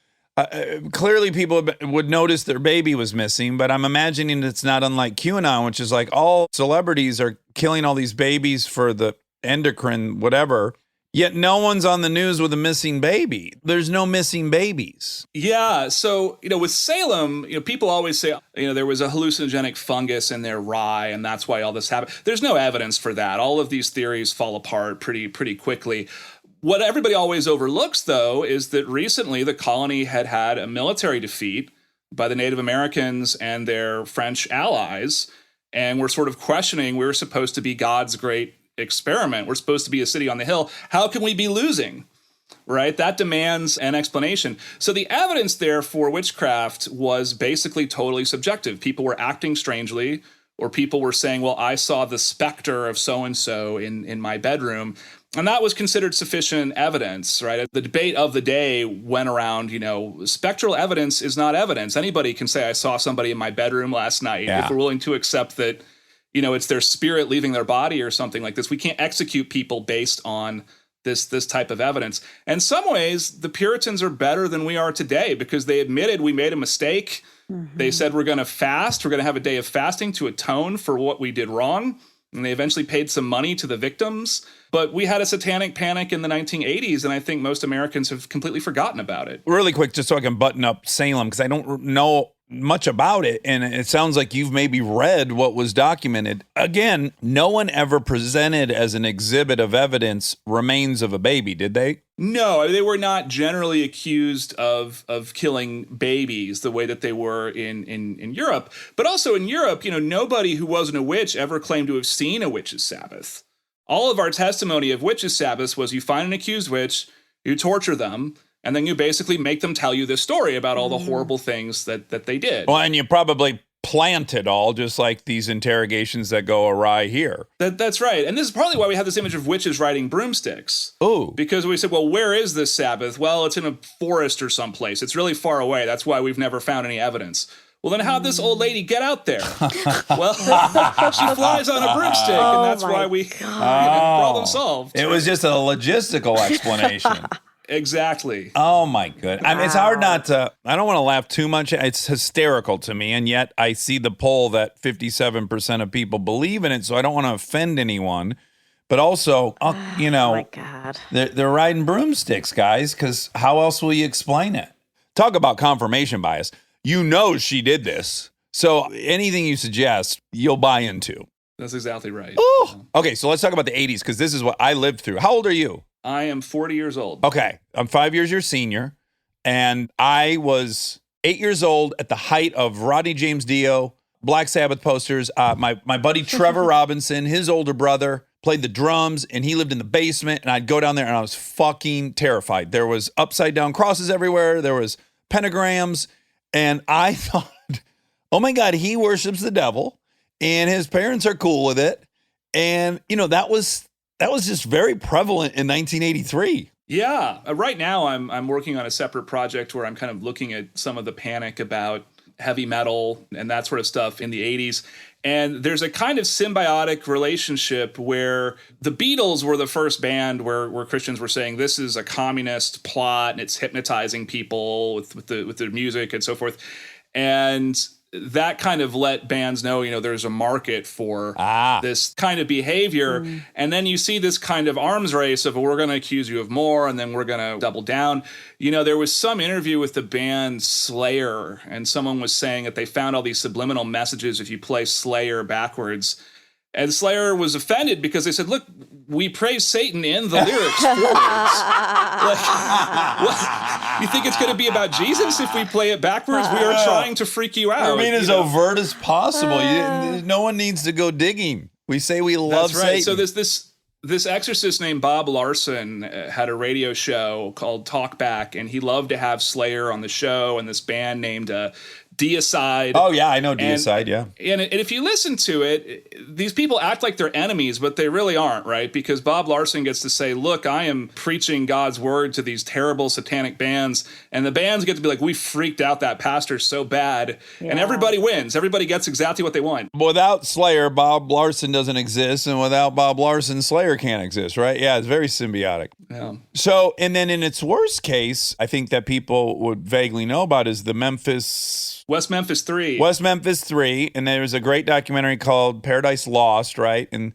clearly people would notice their baby was missing, but I'm imagining it's not unlike QAnon, which is like all celebrities are killing all these babies for the endocrine whatever. Yet no one's on the news with a missing baby. There's no missing babies. Yeah. So, with Salem, people always say, there was a hallucinogenic fungus in their rye, and that's why all this happened. There's no evidence for that. All of these theories fall apart pretty quickly. What everybody always overlooks, though, is that recently the colony had a military defeat by the Native Americans and their French allies. And we're sort of questioning, we're supposed to be God's great experiment. We're supposed to be a city on the hill. How can we be losing? Right? That demands an explanation. So the evidence there for witchcraft was basically totally subjective. People were acting strangely, or people were saying, well, I saw the specter of so-and-so in my bedroom. And that was considered sufficient evidence, right? The debate of the day went around, spectral evidence is not evidence. Anybody can say, I saw somebody in my bedroom last night. If we're willing to accept that, it's their spirit leaving their body or something like this. We can't execute people based on this type of evidence. And in some ways, the Puritans are better than we are today because they admitted we made a mistake. Mm-hmm. They said we're going to fast. We're going to have a day of fasting to atone for what we did wrong. And they eventually paid some money to the victims. But we had a satanic panic in the 1980s, and I think most Americans have completely forgotten about it. Really quick, just so I can button up Salem, because I don't know much about it, and it sounds like you've maybe read what was documented. Again, no one ever presented as an exhibit of evidence remains of a baby, did they? No, they were not generally accused of killing babies the way that they were in Europe. But also in Europe, nobody who wasn't a witch ever claimed to have seen a witch's Sabbath. All of our testimony of witches' Sabbaths was you find an accused witch, you torture them, and then you basically make them tell you this story about all the horrible things that they did. Well, and you probably plant it all, just like these interrogations that go awry here. That's right. And this is partly why we have this image of witches riding broomsticks. Oh. Because we said, well, where is this Sabbath? Well, it's in a forest or someplace. It's really far away. That's why we've never found any evidence. Well, then how'd this old lady get out there? Well, she flies on a broomstick, and that's why we problem solved. It was just a logistical explanation. Exactly. Oh, my goodness. I mean, it's hard not to, I don't want to laugh too much. It's hysterical to me, and yet I see the poll that 57% of people believe in it, so I don't want to offend anyone. But also, oh my God. They're riding broomsticks, guys, because how else will you explain it? Talk about confirmation bias. She did this. So anything you suggest, you'll buy into. That's exactly right. Oh, okay. So let's talk about the 80s, because this is what I lived through. How old are you? I am 40 years old. Okay. I'm 5 years your senior. And I was 8 years old at the height of Rodney James Dio, Black Sabbath posters. My buddy Trevor Robinson, his older brother, played the drums, and he lived in the basement. And I'd go down there, and I was fucking terrified. There was upside down crosses everywhere. There was pentagrams. And I thought, oh my God, he worships the devil, and his parents are cool with it. And, that was just very prevalent in 1983. Yeah. Right now, I'm working on a separate project where I'm kind of looking at some of the panic about heavy metal and that sort of stuff in the 80s. And there's a kind of symbiotic relationship where the Beatles were the first band where Christians were saying this is a communist plot and it's hypnotizing people with the music and so forth. And that kind of let bands know, there's a market for this kind of behavior. Mm. And then you see this kind of arms race of, we're going to accuse you of more, and then we're going to double down. There was some interview with the band Slayer, and someone was saying that they found all these subliminal messages if you play Slayer backwards. And Slayer was offended because they said, look, we praise Satan in the lyrics forwards. You think it's going to be about Jesus if we play it backwards? We are trying to freak you out. I mean, as overt as possible. No one needs to go digging. We say we love Satan. So this exorcist named Bob Larson had a radio show called Talkback, and he loved to have Slayer on the show, and this band named Deicide. Oh, yeah, I know Deicide, yeah. And if you listen to it, these people act like they're enemies, but they really aren't, right? Because Bob Larson gets to say, look, I am preaching God's word to these terrible satanic bands, and the bands get to be like, we freaked out that pastor so bad, and everybody wins. Everybody gets exactly what they want. Without Slayer, Bob Larson doesn't exist, and without Bob Larson, Slayer can't exist, right? Yeah, it's very symbiotic. Yeah. So, and then in its worst case, I think that people would vaguely know about is the West Memphis Three. West Memphis Three, and there was a great documentary called Paradise Lost, right? And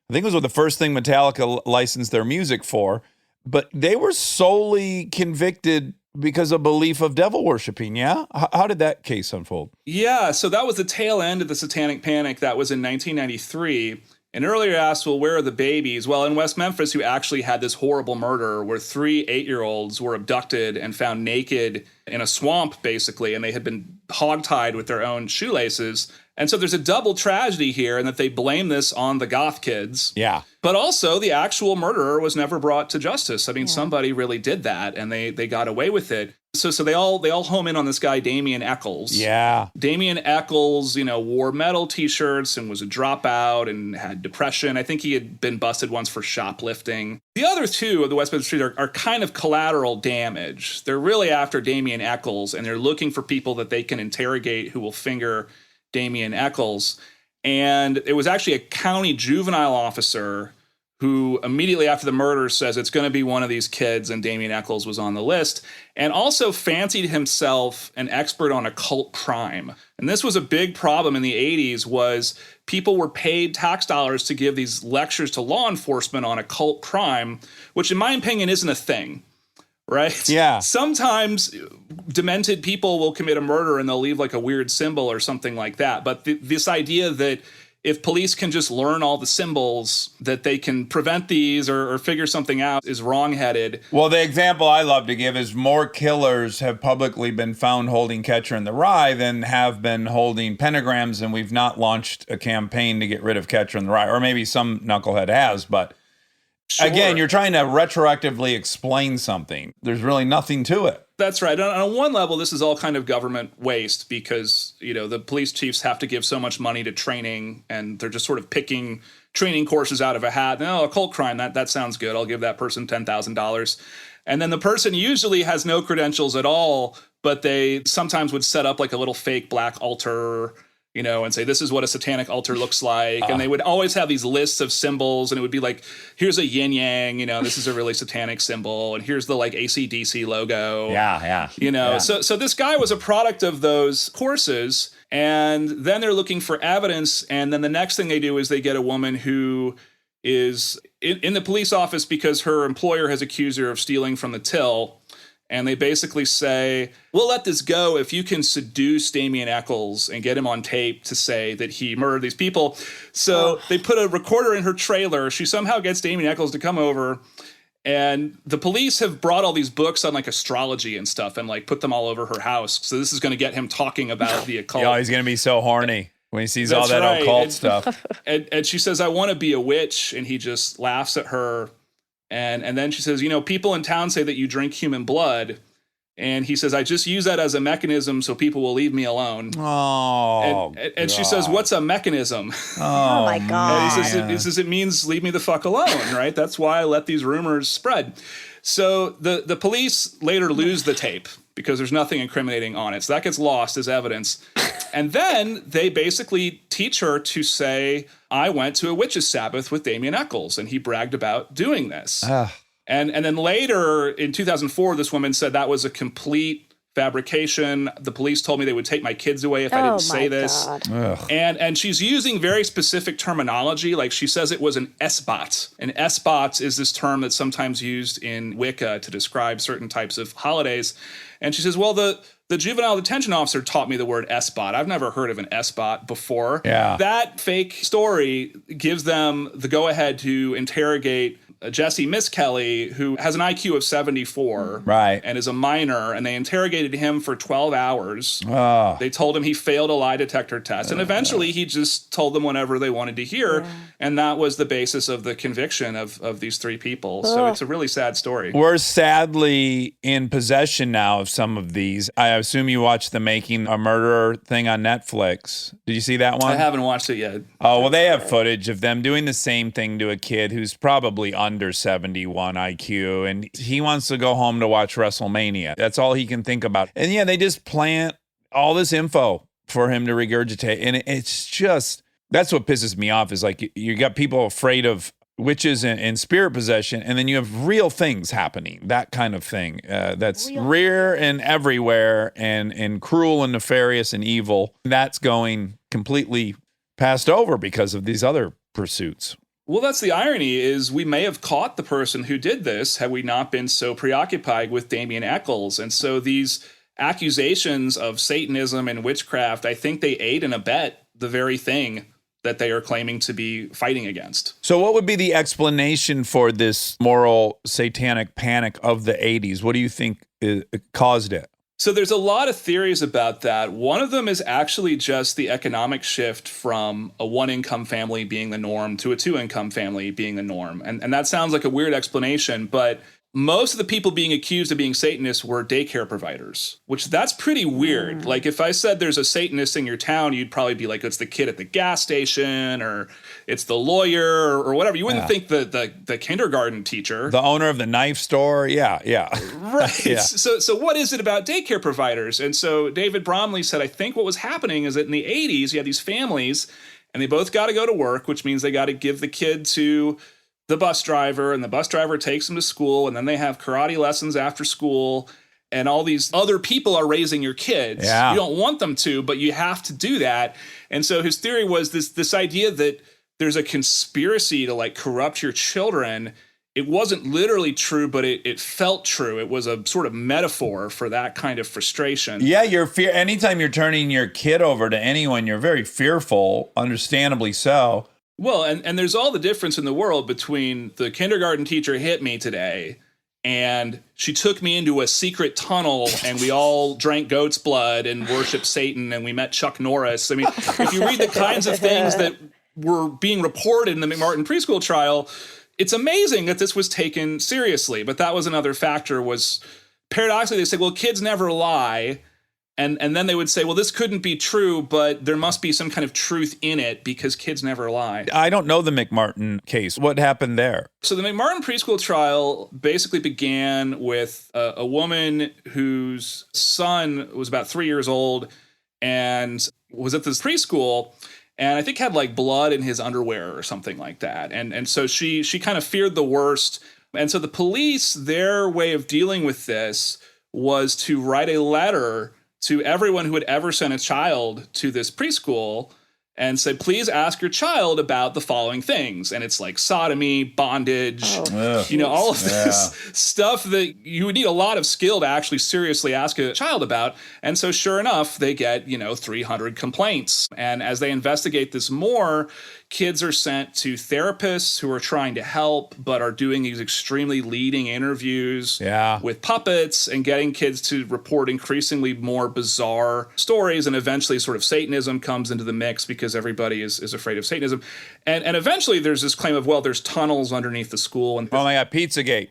I think it was the first thing Metallica licensed their music for, but they were solely convicted because of belief of devil worshiping, yeah? How did that case unfold? Yeah, so that was the tail end of the Satanic Panic. That was in 1993. And earlier asked, well, where are the babies? Well, in West Memphis, you actually had this horrible murder where 3 8-year-olds were abducted and found naked in a swamp, basically, and they had been hogtied with their own shoelaces. And so there's a double tragedy here in that they blame this on the goth kids. Yeah. But also the actual murderer was never brought to justice. I mean, somebody really did that and they got away with it. So they all home in on this guy, Damien Eccles. Yeah. Damien Eccles, wore metal t-shirts and was a dropout and had depression. I think he had been busted once for shoplifting. The other 2 of the West Memphis Three are kind of collateral damage. They're really after Damien Eccles and they're looking for people that they can interrogate who will finger Damien Eccles. And it was actually a county juvenile officer who immediately after the murder says it's going to be one of these kids, and Damien Eccles was on the list, and also fancied himself an expert on occult crime. And this was a big problem in the 80s, was people were paid tax dollars to give these lectures to law enforcement on occult crime, which in my opinion isn't a thing. Right? Yeah. Sometimes demented people will commit a murder and they'll leave like a weird symbol or something like that. But this idea that if police can just learn all the symbols, that they can prevent these or figure something out is wrongheaded. Well, the example I love to give is more killers have publicly been found holding Catcher in the Rye than have been holding pentagrams, and we've not launched a campaign to get rid of Catcher in the Rye. Or maybe some knucklehead has, but Sure. again, you're trying to retroactively explain something. There's really nothing to it. That's right. On one level, this is all kind of government waste because, the police chiefs have to give so much money to training and they're just sort of picking training courses out of a hat. No, occult crime, that sounds good. I'll give that person $10,000. And then the person usually has no credentials at all, but they sometimes would set up like a little fake black altar, and say, this is what a satanic altar looks like. And they would always have these lists of symbols, and it would be like, here's a yin yang, this is a really satanic symbol. And here's the like AC/DC logo. Yeah. So this guy was a product of those courses. And then they're looking for evidence. And then the next thing they do is they get a woman who is in the police office because her employer has accused her of stealing from the till. And they basically say, we'll let this go if you can seduce Damien Eccles and get him on tape to say that he murdered these people. So they put a recorder in her trailer. She somehow gets Damien Eccles to come over. And the police have brought all these books on like astrology and stuff and like put them all over her house. So this is going to get him talking about the occult. Yeah, he's going to be so horny when he sees all that occult stuff. And she says, I want to be a witch. And he just laughs at her. And then she says, people in town say that you drink human blood. And he says, I just use that as a mechanism so people will leave me alone. Oh, and she says, what's a mechanism? Oh my God. And he says, it means leave me the fuck alone, right? That's why I let these rumors spread. So the police later lose the tape because there's nothing incriminating on it. So that gets lost as evidence. And then they basically teach her to say, I went to a witch's Sabbath with Damien Eccles, and he bragged about doing this. And then later in 2004, this woman said that was a complete fabrication. The police told me they would take my kids away if I didn't say this. And she's using very specific terminology. Like she says it was an esbat. An esbat is this term that's sometimes used in Wicca to describe certain types of holidays. And she says, well, the juvenile detention officer taught me the word esbat. I've never heard of an esbat before. Yeah. That fake story gives them the go-ahead to interrogate Jesse Miskelly, who has an IQ of 74 and is a minor, and they interrogated him for 12 hours. They told him he failed a lie detector test, and eventually he just told them whatever they wanted to hear, and that was the basis of the conviction of these 3 people. So it's a really sad story. We're sadly in possession now of some of these. I assume you watched the Making a Murderer thing on Netflix. Did you see that one? I haven't watched it yet. Oh, well, they have footage of them doing the same thing to a kid who's probably under 71 IQ, and he wants to go home to watch WrestleMania. That's all he can think about. And yeah, they just plant all this info for him to regurgitate. And it's just, that's what pisses me off is like you got people afraid of witches and spirit possession, and then you have real things happening, that kind of thing. That's rare and everywhere and cruel and nefarious and evil. That's going completely passed over because of these other pursuits. Well, that's the irony is we may have caught the person who did this had we not been so preoccupied with Damien Eccles. And so these accusations of Satanism and witchcraft, I think they aid and abet the very thing that they are claiming to be fighting against. So what would be the explanation for this moral satanic panic of the 80s? What do you think caused it? So there's a lot of theories about that. One of them is actually just the economic shift from a one-income family being the norm to a two-income family being the norm. And that sounds like a weird explanation, but most of the people being accused of being Satanists were daycare providers, which that's pretty weird. Like if I said there's a Satanist in your town, you'd probably be like, it's the kid at the gas station or it's the lawyer or whatever. You wouldn't think the kindergarten teacher. The owner of the knife store. Yeah. Right. Yeah. So what is it about daycare providers? And so David Bromley said, I think what was happening is that in the 80s, you had these families and they both got to go to work, which means they got to give the kid to the bus driver, and the bus driver takes them to school, and then they have karate lessons after school, and all these other people are raising your kids. Yeah. You don't want them to, but you have to do that. And so his theory was this idea that there's a conspiracy to like corrupt your children. It wasn't literally true, but it felt true. It was a sort of metaphor for that kind of frustration. Yeah, anytime you're turning your kid over to anyone, you're very fearful, understandably so. Well, and there's all the difference in the world between the kindergarten teacher hit me today and she took me into a secret tunnel and we all drank goat's blood and worshiped Satan and we met Chuck Norris. I mean, if you read the kinds of things that were being reported in the McMartin Preschool trial, it's amazing that this was taken seriously. But that was another factor was paradoxically, they say, well, kids never lie. And then they would say, well, this couldn't be true, but there must be some kind of truth in it because kids never lie. I don't know the McMartin case. What happened there? So the McMartin Preschool trial basically began with a woman whose son was about 3 years old and was at this preschool and I think had like blood in his underwear or something like that. And so she kind of feared the worst. And so the police, their way of dealing with this was to write a letter to everyone who had ever sent a child to this preschool and said, please ask your child about the following things. And it's like sodomy, bondage, all of this stuff that you would need a lot of skill to actually seriously ask a child about. And so sure enough, they get, 300 complaints. And as they investigate this more, kids are sent to therapists who are trying to help, but are doing these extremely leading interviews with puppets and getting kids to report increasingly more bizarre stories. And eventually sort of Satanism comes into the mix because everybody is afraid of Satanism. And eventually there's this claim of, well, there's tunnels underneath the school. And oh my God, Pizzagate.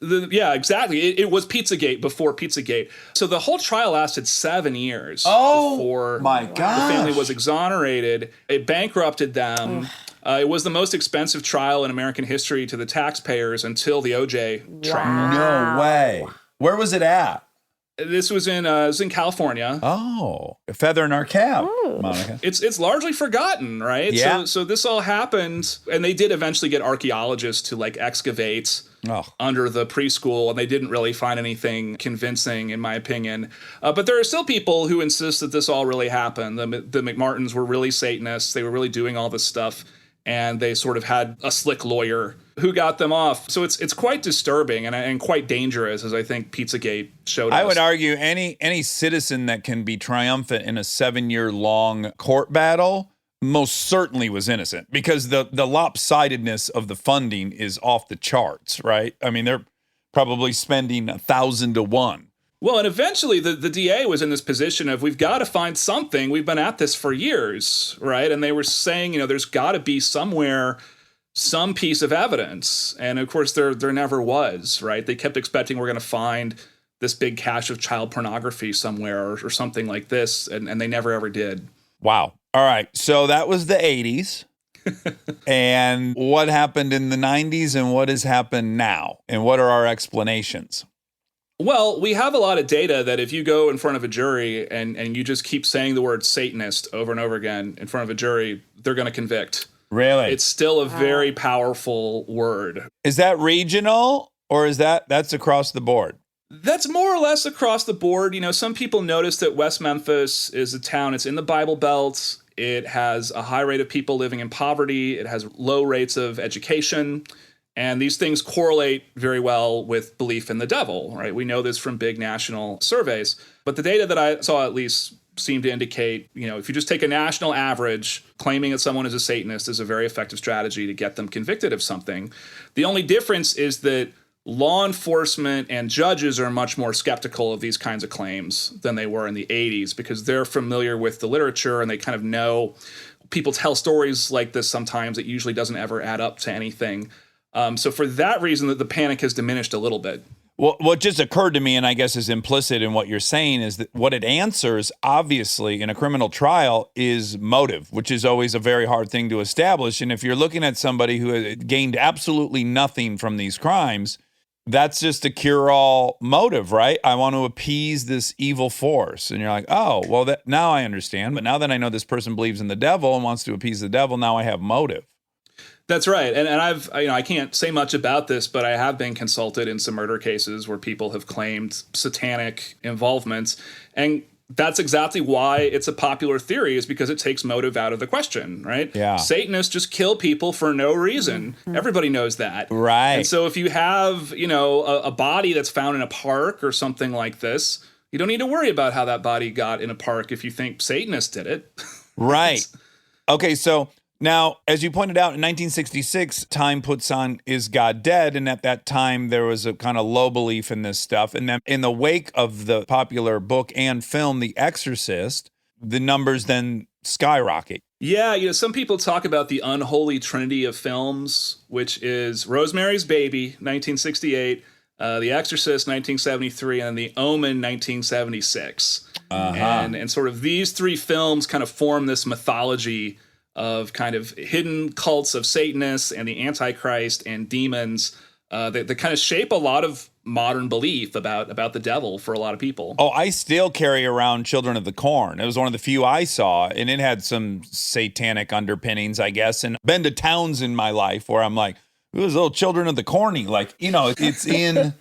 Yeah, exactly. It was Pizzagate before Pizzagate. So the whole trial lasted 7 years before my the family was exonerated. It bankrupted them. It was the most expensive trial in American history to the taxpayers until the OJ trial. No way. Where was it at? This was in California. Oh, a feather in our cap, Monica. It's largely forgotten, right? Yeah. So this all happened, and they did eventually get archaeologists to like excavate under the preschool, and they didn't really find anything convincing, in my opinion. But there are still people who insist that this all really happened. The McMartins were really Satanists. They were really doing all this stuff, and they sort of had a slick lawyer who got them off. So it's quite disturbing and quite dangerous, as I think Pizzagate showed us. I would argue any citizen that can be triumphant in a 7-year-long court battle most certainly was innocent, because the lopsidedness of the funding is off the charts, right? I mean, they're probably spending 1,000 to 1. Well, and eventually the DA was in this position of, we've got to find something. We've been at this for years, right? And they were saying, there's got to be somewhere some piece of evidence. And of course, there never was, right? They kept expecting we're going to find this big cache of child pornography somewhere or something like this, and they never ever did. Wow. All right. So that was the 80s. And what happened in the 90s and what has happened now? And what are our explanations? Well, we have a lot of data that if you go in front of a jury and you just keep saying the word Satanist over and over again in front of a jury, they're going to convict. Really? It's still a very powerful word. Is that regional, or is that's across the board? That's more or less across the board. Some people notice that West Memphis is a town. It's in the Bible Belt. It has a high rate of people living in poverty. It has low rates of education. And these things correlate very well with belief in the devil, right? We know this from big national surveys. But the data that I saw, at least seem to indicate, if you just take a national average, claiming that someone is a Satanist is a very effective strategy to get them convicted of something. The only difference is that law enforcement and judges are much more skeptical of these kinds of claims than they were in the 80s because they're familiar with the literature and they kind of know people tell stories like this sometimes. It usually doesn't ever add up to anything. So for that reason, that the panic has diminished a little bit. Well, what just occurred to me, and I guess is implicit in what you're saying, is that what it answers, obviously, in a criminal trial is motive, which is always a very hard thing to establish. And if you're looking at somebody who has gained absolutely nothing from these crimes, that's just a cure-all motive, right? I want to appease this evil force. And you're like, oh, well, now I understand. But now that I know this person believes in the devil and wants to appease the devil, now I have motive. That's right. And I can't say much about this, but I have been consulted in some murder cases where people have claimed satanic involvements. And that's exactly why it's a popular theory, is because it takes motive out of the question, right? Yeah. Satanists just kill people for no reason. Mm-hmm. Everybody knows that. Right. And so if you have, a body that's found in a park or something like this, you don't need to worry about how that body got in a park if you think Satanists did it. Right. Okay, so now, as you pointed out, in 1966, Time puts on Is God Dead? And at that time, there was a kind of low belief in this stuff. And then in the wake of the popular book and film, The Exorcist, the numbers then skyrocket. Yeah, some people talk about the unholy trinity of films, which is Rosemary's Baby, 1968, The Exorcist, 1973, and The Omen, 1976. Uh-huh. And sort of these three films kind of form this mythology of kind of hidden cults of Satanists and the Antichrist and demons that kind of shape a lot of modern belief about the devil for a lot of people. Oh, I still carry around Children of the Corn. It was one of the few I saw, and it had some satanic underpinnings, I guess. And been to towns in my life where I'm like, those little Children of the Corny. Like, it's in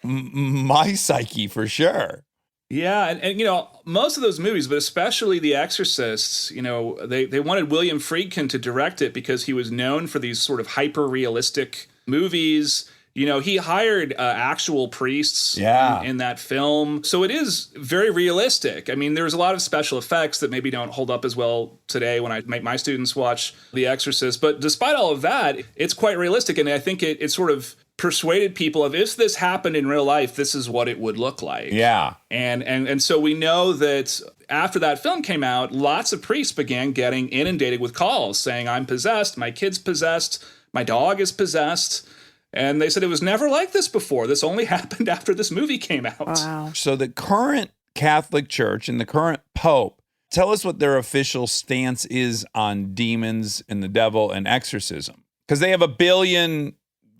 my psyche for sure. Yeah, and most of those movies, but especially The Exorcist, they wanted William Friedkin to direct it because he was known for these sort of hyper-realistic movies. He hired actual priests in that film. So it is very realistic. I mean, there's a lot of special effects that maybe don't hold up as well today when I make my students watch The Exorcist. But despite all of that, it's quite realistic. And I think it sort of persuaded people of, if this happened in real life, this is what it would look like. Yeah. And so we know that after that film came out, lots of priests began getting inundated with calls saying, I'm possessed, my kid's possessed, my dog is possessed. And they said it was never like this before. This only happened after this movie came out. Wow. So the current Catholic Church and the current Pope, tell us what their official stance is on demons and the devil and exorcism. Because they have 1 billion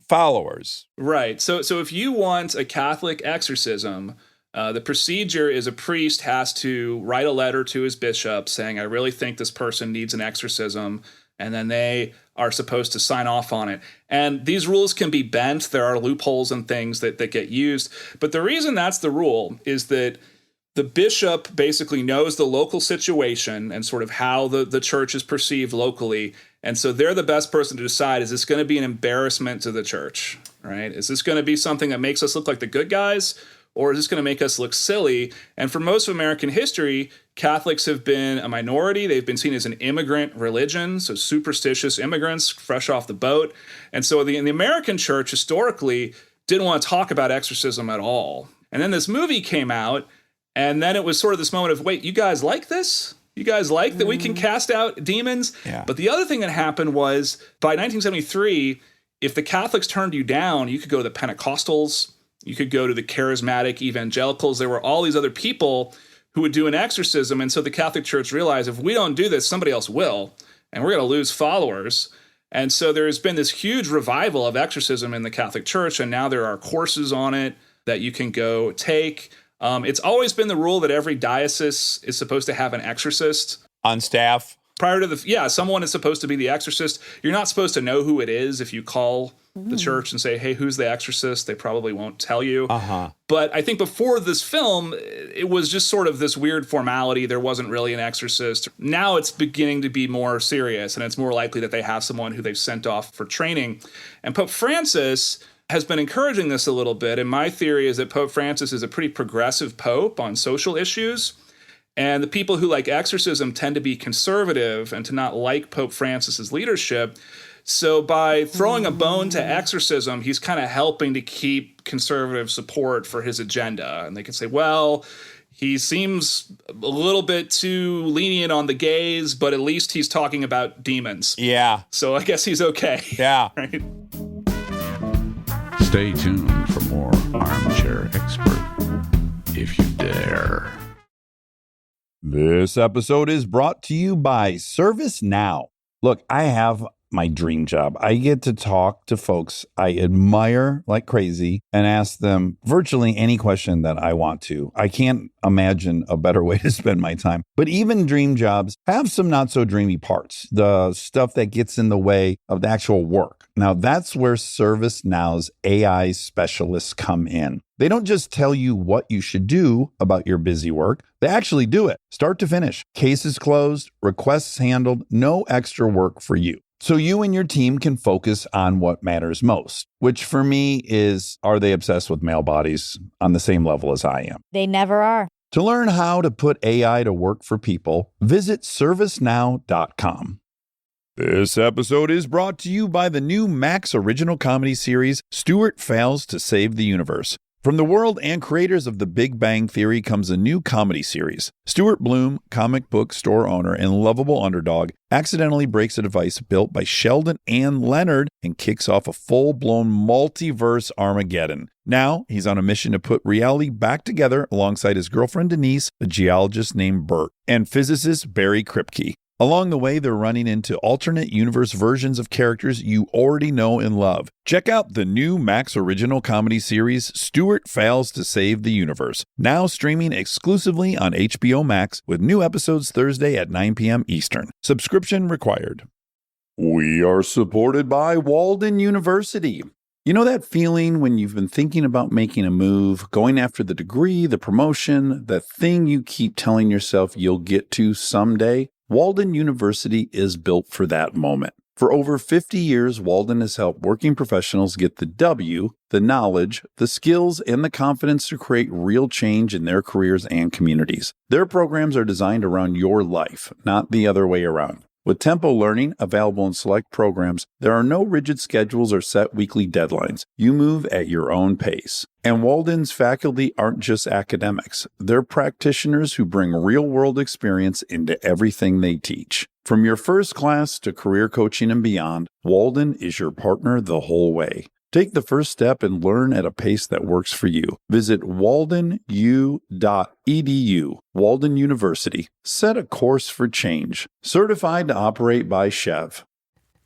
followers. Right. So if you want a Catholic exorcism, the procedure is a priest has to write a letter to his bishop saying, I really think this person needs an exorcism. And then they are supposed to sign off on it. And these rules can be bent. There are loopholes and things that get used. But the reason that's the rule is that the bishop basically knows the local situation and sort of how the church is perceived locally. And so they're the best person to decide, is this going to be an embarrassment to the church, right? Is this going to be something that makes us look like the good guys? Or is this going to make us look silly? And for most of American history, Catholics have been a minority. They've been seen as an immigrant religion, so superstitious immigrants fresh off the boat. And so the American church historically didn't want to talk about exorcism at all. And then this movie came out, and then it was sort of this moment of, wait, you guys like this? You guys like that we can cast out demons? Yeah. But the other thing that happened was, by 1973, if the Catholics turned you down, you could go to the Pentecostals, you could go to the charismatic evangelicals. There were all these other people who would do an exorcism. And so the Catholic Church realized, if we don't do this, somebody else will, and we're going to lose followers. And so there's been this huge revival of exorcism in the Catholic Church, and now there are courses on it that you can go take. It's always been the rule that every diocese is supposed to have an exorcist on staff. Prior to someone is supposed to be the exorcist. You're not supposed to know who it is. If you call the church and say, hey, who's the exorcist? They probably won't tell you. Uh-huh. But I think before this film, it was just sort of this weird formality. There wasn't really an exorcist. Now it's beginning to be more serious, and it's more likely that they have someone who they've sent off for training. And Pope Francis has been encouraging this a little bit. And my theory is that Pope Francis is a pretty progressive pope on social issues. And the people who like exorcism tend to be conservative and to not like Pope Francis's leadership. So by throwing a bone to exorcism, he's kind of helping to keep conservative support for his agenda. And they can say, well, he seems a little bit too lenient on the gays, but at least he's talking about demons. Yeah. So I guess he's okay. Yeah. Right? Stay tuned for more Armchair Expert, if you dare. This episode is brought to you by ServiceNow. Look, I have my dream job. I get to talk to folks I admire like crazy and ask them virtually any question that I want to. I can't imagine a better way to spend my time. But even dream jobs have some not so dreamy parts, the stuff that gets in the way of the actual work. Now, that's where ServiceNow's AI specialists come in. They don't just tell you what you should do about your busy work. They actually do it, start to finish. Cases closed, requests handled, no extra work for you. So you and your team can focus on what matters most, which for me is, are they obsessed with male bodies on the same level as I am? They never are. To learn how to put AI to work for people, visit servicenow.com. This episode is brought to you by the new Max original comedy series, Stuart Fails to Save the Universe. From the world and creators of The Big Bang Theory comes a new comedy series. Stuart Bloom, comic book store owner and lovable underdog, accidentally breaks a device built by Sheldon and Leonard and kicks off a full-blown multiverse Armageddon. Now, he's on a mission to put reality back together alongside his girlfriend Denise, a geologist named Bert, and physicist Barry Kripke. Along the way, they're running into alternate universe versions of characters you already know and love. Check out the new Max original comedy series, Stuart Fails to Save the Universe, now streaming exclusively on HBO Max with new episodes Thursday at 9 p.m. Eastern. Subscription required. We are supported by Walden University. You know that feeling when you've been thinking about making a move, going after the degree, the promotion, the thing you keep telling yourself you'll get to someday? Walden University is built for that moment. For over 50 years, Walden has helped working professionals get the W, the knowledge, the skills, and the confidence to create real change in their careers and communities. Their programs are designed around your life, not the other way around. With Tempo Learning available in select programs, there are no rigid schedules or set weekly deadlines. You move at your own pace. And Walden's faculty aren't just academics. They're practitioners who bring real-world experience into everything they teach. From your first class to career coaching and beyond, Walden is your partner the whole way. Take the first step and learn at a pace that works for you. Visit waldenu.edu. Walden University. Set a course for change. Certified to operate by Chev.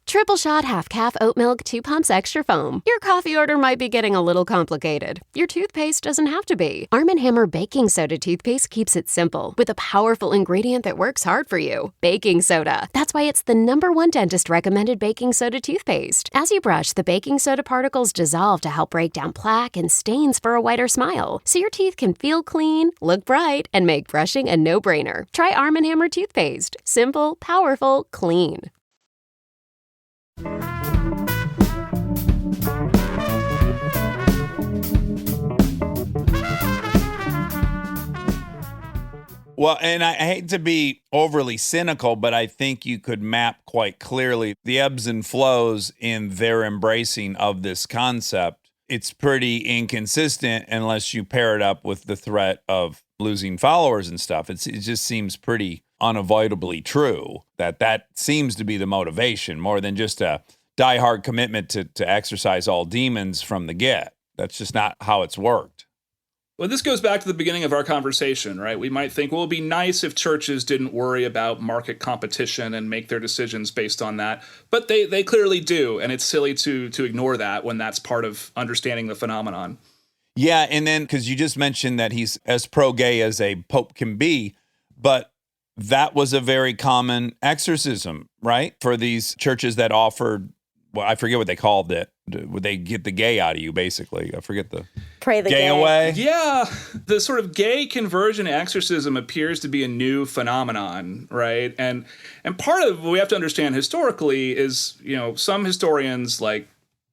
Triple shot half-calf oat milk 2 pumps extra foam. Your coffee order might be getting a little complicated. Your toothpaste doesn't have to be. Arm & Hammer Baking Soda toothpaste keeps it simple with a powerful ingredient that works hard for you. Baking soda. That's why it's the #1 dentist-recommended baking soda toothpaste. As you brush, the baking soda particles dissolve to help break down plaque and stains for a whiter smile. So your teeth can feel clean, look bright, and make brushing a no-brainer. Try Arm & Hammer toothpaste. Simple, powerful, clean. Well, and I hate to be overly cynical, but I think you could map quite clearly the ebbs and flows in their embracing of this concept. It's pretty inconsistent unless you pair it up with the threat of losing followers and stuff. It just seems pretty unavoidably true that seems to be the motivation more than just a diehard commitment to exorcise all demons from the get. That's just not how it's worked. Well, this goes back to the beginning of our conversation, right? We might think, well, it'd be nice if churches didn't worry about market competition and make their decisions based on that. But they clearly do, and it's silly to ignore that when that's part of understanding the phenomenon. Yeah, and then, because you just mentioned that he's as pro-gay as a pope can be, but that was a very common exorcism, right? For these churches that offered, well, I forget what they called it. Would they get the gay out of you, basically? I forget the... Pray the gay away. Yeah, the sort of gay conversion exorcism appears to be a new phenomenon, right? And part of what we have to understand historically is, some historians like,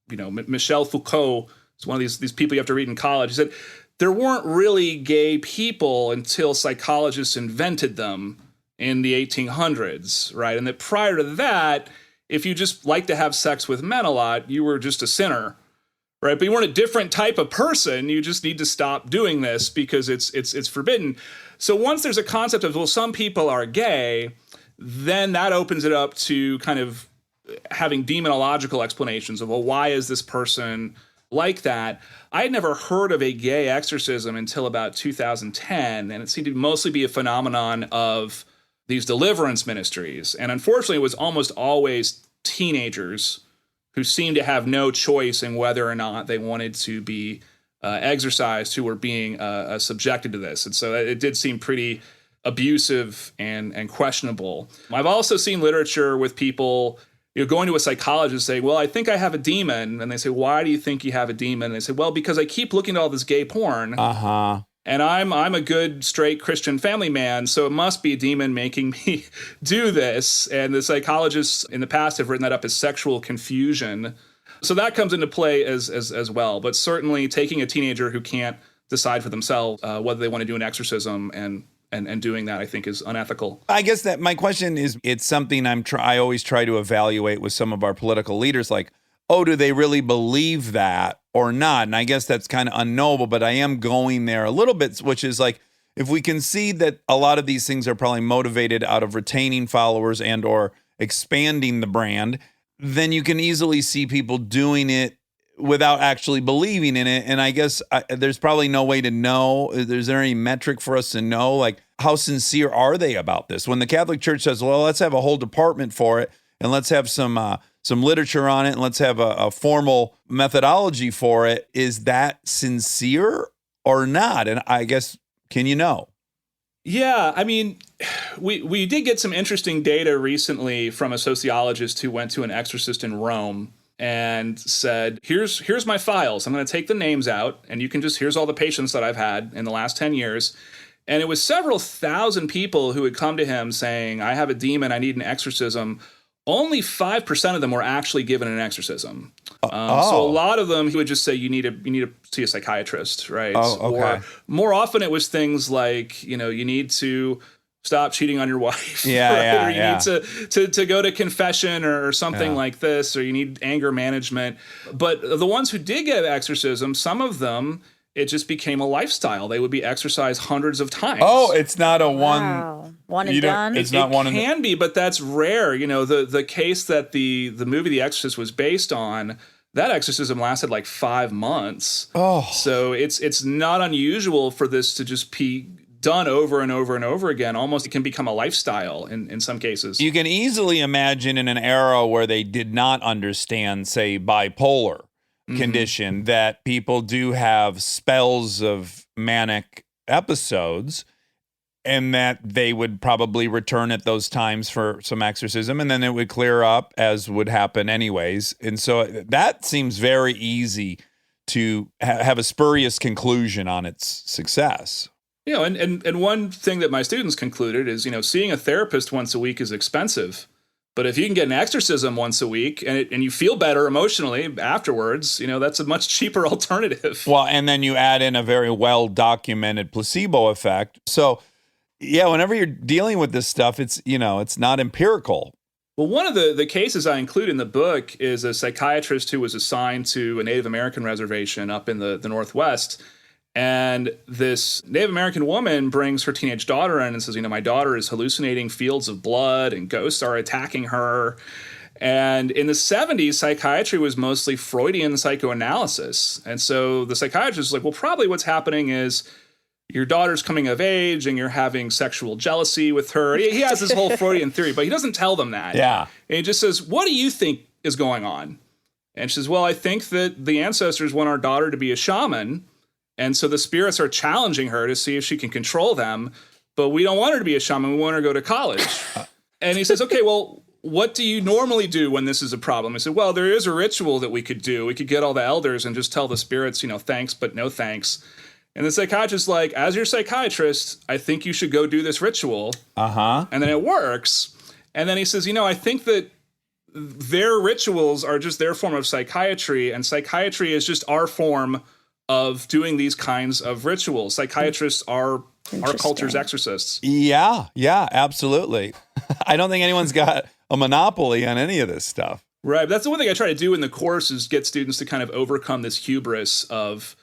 Michel Foucault, is one of these people you have to read in college, he said there weren't really gay people until psychologists invented them in the 1800s, right? And that prior to that, if you just liked to have sex with men a lot, you were just a sinner, right? But you weren't a different type of person. You just need to stop doing this because it's forbidden. So once there's a concept of, well, some people are gay, then that opens it up to kind of having demonological explanations of, well, why is this person like that? I had never heard of a gay exorcism until about 2010, and it seemed to mostly be a phenomenon of these deliverance ministries. And unfortunately, it was almost always teenagers who seemed to have no choice in whether or not they wanted to be exorcised who were being subjected to this. And so it did seem pretty abusive and questionable. I've also seen literature with people going to a psychologist saying, well, I think I have a demon. And they say, why do you think you have a demon? And they say, well, because I keep looking at all this gay porn. And I'm a good, straight Christian family man, so it must be a demon making me do this. And the psychologists in the past have written that up as sexual confusion. So that comes into play as well. But certainly taking a teenager who can't decide for themselves whether they want to do an exorcism and doing that, I think, is unethical. I guess that my question is, it's something I always try to evaluate with some of our political leaders, like, oh, do they really believe that or not? And I guess that's kind of unknowable, but I am going there a little bit, which is like, if we can see that a lot of these things are probably motivated out of retaining followers and or expanding the brand, then you can easily see people doing it without actually believing in it. And I guess there's probably no way to know. Is there any metric for us to know, like, how sincere are they about this? When the Catholic Church says, well, let's have a whole department for it, and let's have some literature on it, and let's have a formal methodology for it, is that sincere or not? And I guess, can you know? Yeah, I mean, we did get some interesting data recently from a sociologist who went to an exorcist in Rome and said, here's my files. I'm going to take the names out, and you can here's all the patients that I've had in the last 10 years. And it was several thousand people who had come to him saying, I have a demon, I need an exorcism. Only 5% of them were actually given an exorcism. So a lot of them, he would just say, you need to see a psychiatrist, right? Oh, okay. Or more often it was things like, you need to stop cheating on your wife. Yeah, or you need to go to confession or something like this, or you need anger management. But the ones who did get exorcism, some of them, it just became a lifestyle. They would be exorcised hundreds of times. Oh, it's not a one. Wow. One and done. It's not one. It can be, but that's rare. The case that the movie The Exorcist was based on, that exorcism lasted like 5 months. Oh, so it's not unusual for this to just be done over and over and over again. Almost it can become a lifestyle in some cases. You can easily imagine in an era where they did not understand, say, bipolar condition, that people do have spells of manic episodes, and that they would probably return at those times for some exorcism, and then it would clear up, as would happen anyways. And so that seems very easy to have a spurious conclusion on its success. And one thing that my students concluded is, seeing a therapist once a week is expensive. But if you can get an exorcism once a week and you feel better emotionally afterwards, that's a much cheaper alternative. Well, and then you add in a very well-documented placebo effect. So, yeah, whenever you're dealing with this stuff, it's not empirical. Well, one of the cases I include in the book is a psychiatrist who was assigned to a Native American reservation up in the Northwest. And this Native American woman brings her teenage daughter in and says, my daughter is hallucinating fields of blood and ghosts are attacking her. And in the 70s, psychiatry was mostly Freudian psychoanalysis. And so the psychiatrist is like, well, probably what's happening is your daughter's coming of age and you're having sexual jealousy with her. He has this whole Freudian theory, but he doesn't tell them that. Yeah. And he just says, what do you think is going on? And she says, well, I think that the ancestors want our daughter to be a shaman. And so the spirits are challenging her to see if she can control them, but we don't want her to be a shaman. We want her to go to college. And he says, okay, well, what do you normally do when this is a problem? I said, well, there is a ritual that we could do. We could get all the elders and just tell the spirits, thanks, but no thanks. And the psychiatrist's like, as your psychiatrist, I think you should go do this ritual. And then it works. And then he says, I think that their rituals are just their form of psychiatry, and psychiatry is just our form of doing these kinds of rituals. Psychiatrists are our culture's exorcists. Yeah, absolutely. I don't think anyone's got a monopoly on any of this stuff. Right. That's the one thing I try to do in the course is get students to kind of overcome this hubris of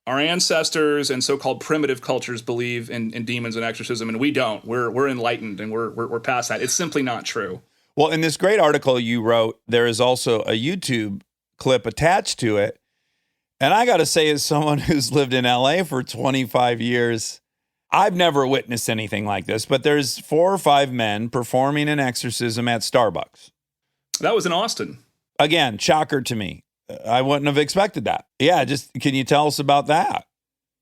our ancestors and so-called primitive cultures believe in demons and exorcism, and we don't. We're enlightened, and we're past that. It's simply not true. Well, in this great article you wrote, there is also a YouTube clip attached to it. And I got to say, as someone who's lived in LA for 25 years, I've never witnessed anything like this, but there's 4 or 5 men performing an exorcism at Starbucks. That was in Austin. Again, shocker to me. I wouldn't have expected that. Yeah, just can you tell us about that?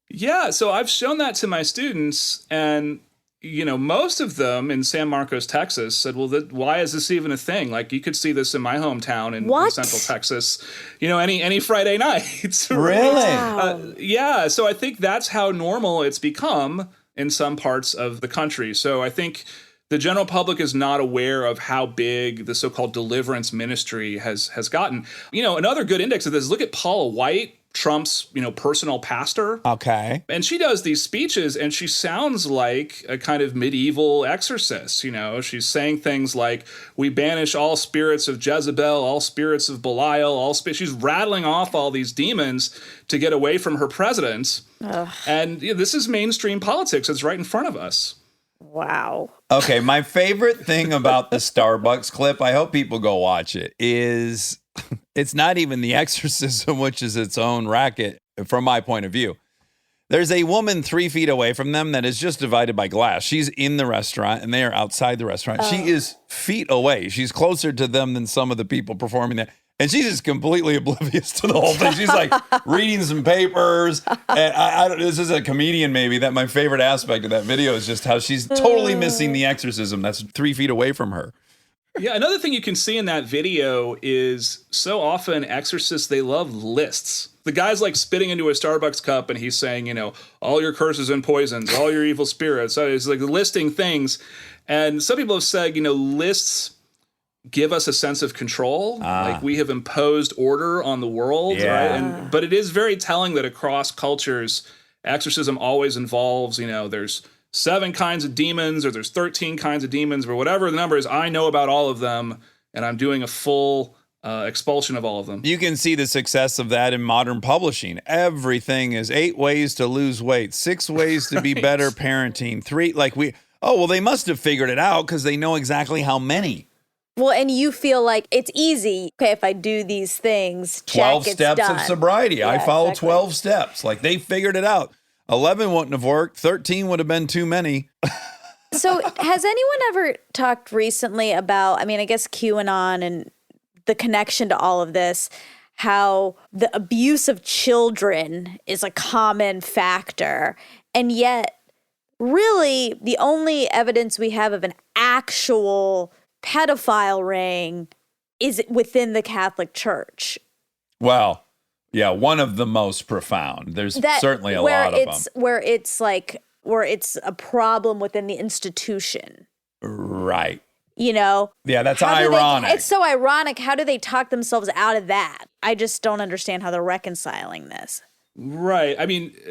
Yeah, so I've shown that to my students, and most of them in San Marcos, Texas, said, "Well, why is this even a thing? Like, you could see this in my hometown in Central Texas, any Friday night." Really? Wow. Yeah. So I think that's how normal it's become in some parts of the country. So I think the general public is not aware of how big the so-called deliverance ministry has gotten. Another good index of this is look at Paula White, Trump's, personal pastor. Okay. And she does these speeches and she sounds like a kind of medieval exorcist. She's saying things like, we banish all spirits of Jezebel, all spirits of Belial, she's rattling off all these demons to get away from her president. Ugh. And this is mainstream politics. It's right in front of us. Wow. Okay, my favorite thing about the Starbucks clip, I hope people go watch it, is it's not even the exorcism, which is its own racket from my point of view. There's a woman 3 feet away from them that is just divided by glass. She's in the restaurant and they are outside the restaurant. She is feet away. She's closer to them than some of the people performing there. And she's just completely oblivious to the whole thing. She's like reading some papers. And this is a comedian maybe, that my favorite aspect of that video is just how she's totally missing the exorcism that's 3 feet away from her. Yeah, another thing you can see in that video is so often exorcists, they love lists. The guy's like spitting into a Starbucks cup and he's saying, all your curses and poisons, all your evil spirits. So it's like listing things. And some people have said, lists give us a sense of control. Like we have imposed order on the world, right? But it is very telling that across cultures, exorcism always involves, there's 7 kinds of demons or there's 13 kinds of demons or whatever the number is. I know about all of them and I'm doing a full expulsion of all of them. You can see the success of that in modern publishing. Everything is 8 ways to lose weight, 6 ways to be better parenting, 3, they must have figured it out because they know exactly how many. Well, and you feel like it's easy. Okay, if I do these things, 12 check, steps it's done. of sobriety. Yeah, I follow exactly. 12 steps. Like they figured it out. 11 wouldn't have worked. 13 would have been too many. So has anyone ever talked recently about, I guess QAnon and the connection to all of this, how the abuse of children is a common factor, and yet really the only evidence we have of an actual pedophile ring is within the Catholic Church? Well, yeah, one of the most profound. There's certainly a lot of them. Where it's a problem within the institution. Right. Yeah, that's ironic. It's so ironic. How do they talk themselves out of that? I just don't understand how they're reconciling this. Right.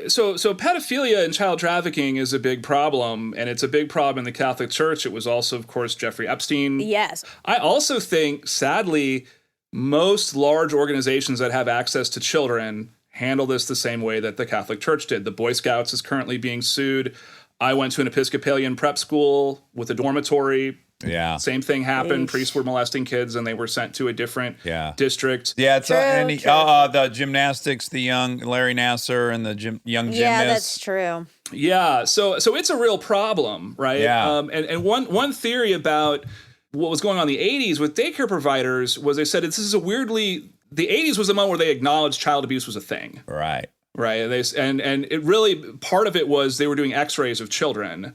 So pedophilia and child trafficking is a big problem, and it's a big problem in the Catholic Church. It was also, of course, Jeffrey Epstein. Yes. I also think, sadly, most large organizations that have access to children handle this the same way that the Catholic Church did. The Boy Scouts is currently being sued. I went to an Episcopalian prep school with a dormitory. Yeah. Same thing happened. Eesh. Priests were molesting kids and they were sent to a different district. Yeah, it's True. The gymnastics, the young Larry Nassar and the young gymnasts. Yeah, that's true. Yeah, so it's a real problem, right? Yeah. And one theory about what was going on in the 80s with daycare providers was they said the 80s was the moment where they acknowledged child abuse was a thing. Right. Right. And it really, part of it was they were doing x-rays of children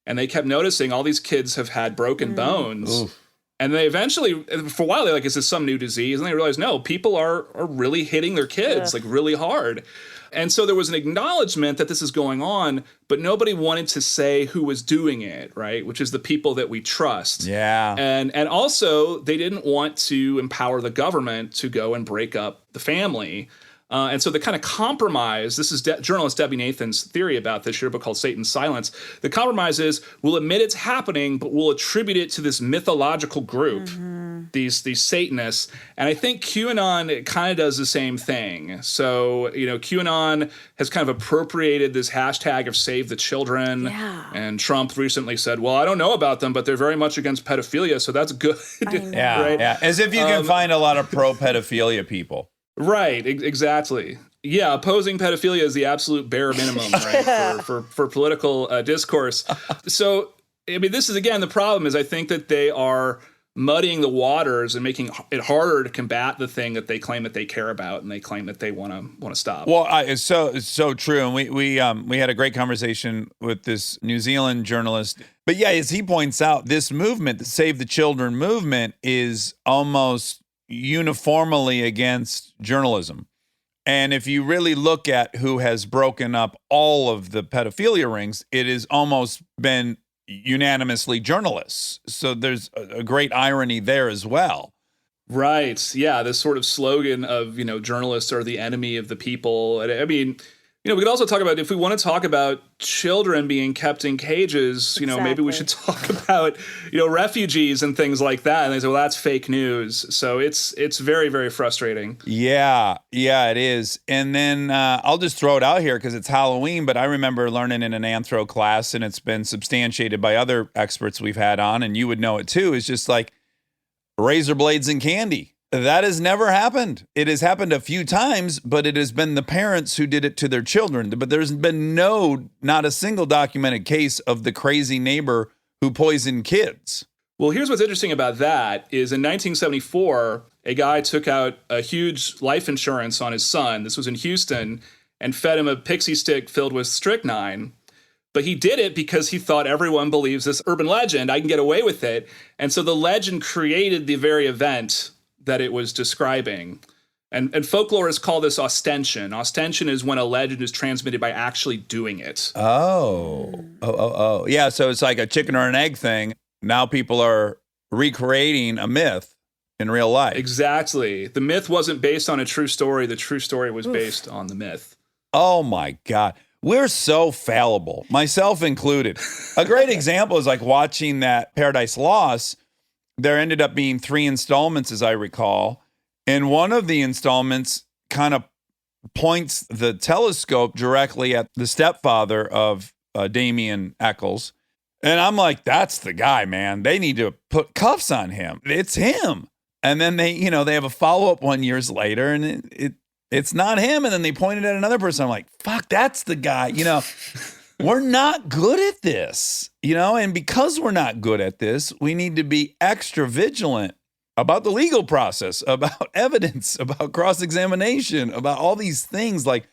and they kept noticing all these kids have had broken bones. Oof. And they eventually, for a while, they're like, is this some new disease? And they realized, no, people are really hitting their kids like really hard. And so there was an acknowledgement that this is going on, but nobody wanted to say who was doing it, right? Which is the people that we trust. Yeah. And also, they didn't want to empower the government to go and break up the family. And so the kind of compromise, this is journalist Debbie Nathan's theory about this, your book called Satan's Silence. The compromise is we'll admit it's happening, but we'll attribute it to this mythological group, these Satanists. And I think QAnon kind of does the same thing. So, QAnon has kind of appropriated this hashtag of Save the Children. Yeah. And Trump recently said, well, I don't know about them, but they're very much against pedophilia, so that's good. Yeah, right? yeah. As if you can find a lot of pro-pedophilia people. Right, exactly. Yeah, opposing pedophilia is the absolute bare minimum, right, for political discourse. So, I mean, this is, again, the problem is I think that they are muddying the waters and making it harder to combat the thing that they claim that they care about and they claim that they want to stop. Well, it's so true, and we had a great conversation with this New Zealand journalist. But yeah, as he points out, this movement, the Save the Children movement, is almost uniformly against journalism. And if you really look at who has broken up all of the pedophilia rings, it has almost been unanimously journalists. So there's a great irony there as well. Right. Yeah. This sort of slogan of, journalists are the enemy of the people. I mean, we could also talk about, if we want to talk about children being kept in cages, maybe we should talk about, refugees and things like that. And they say, well, that's fake news. So it's very, very frustrating. Yeah, it is. And then I'll just throw it out here because it's Halloween, but I remember learning in an anthro class, and it's been substantiated by other experts we've had on, and you would know it too, is just like razor blades and candy. That has never happened. It has happened a few times, but it has been the parents who did it to their children. But there's been not a single documented case of the crazy neighbor who poisoned kids. Well, here's what's interesting about that is in 1974, a guy took out a huge life insurance on his son. This was in Houston, and fed him a pixie stick filled with strychnine. But he did it because he thought everyone believes this urban legend. I can get away with it. And so the legend created the very event that it was describing. And folklorists call this ostension. Ostension is when a legend is transmitted by actually doing it. Oh. Yeah, so it's like a chicken or an egg thing. Now people are recreating a myth in real life. Exactly. The myth wasn't based on a true story. The true story was based on the myth. Oh, my God. We're so fallible, myself included. A great example is like watching that Paradise Lost. There ended up being 3 installments, as I recall. And one of the installments kind of points the telescope directly at the stepfather of Damien Eccles. And I'm like, that's the guy, man. They need to put cuffs on him. It's him. And then they have a follow-up 1 year later, and it's not him. And then they pointed at another person. I'm like, fuck, that's the guy. We're not good at this, and because we're not good at this, we need to be extra vigilant about the legal process, about evidence, about cross-examination, about all these things. Like,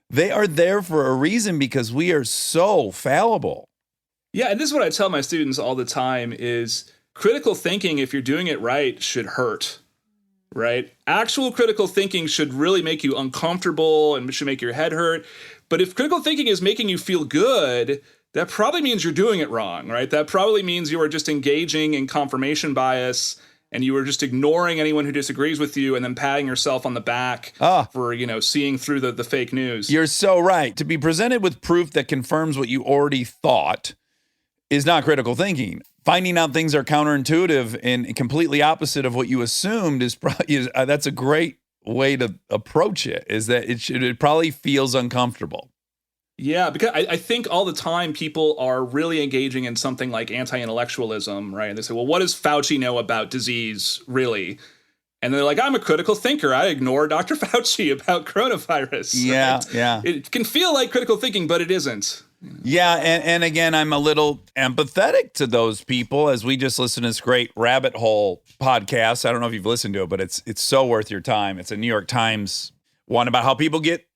they are there for a reason because we are so fallible. Yeah, and this is what I tell my students all the time is critical thinking, if you're doing it right, should hurt. Right? Actual critical thinking should really make you uncomfortable and should make your head hurt. But if critical thinking is making you feel good, that probably means you're doing it wrong, right? That probably means you are just engaging in confirmation bias and you are just ignoring anyone who disagrees with you and then patting yourself on the back for, seeing through the fake news. You're so right. To be presented with proof that confirms what you already thought is not critical thinking. Finding out things are counterintuitive and completely opposite of what you assumed is probably that's a great way to approach it. Is that it probably feels uncomfortable. Yeah, because I think all the time people are really engaging in something like anti-intellectualism, right? And they say, well, what does Fauci know about disease, really? And they're like, I'm a critical thinker. I ignore Dr. Fauci about coronavirus. Yeah, right? yeah. It can feel like critical thinking, but it isn't. Yeah, and again, I'm a little empathetic to those people as we just listened to this great Rabbit Hole podcast. I don't know if you've listened to it, but it's so worth your time. It's a New York Times one about how people get,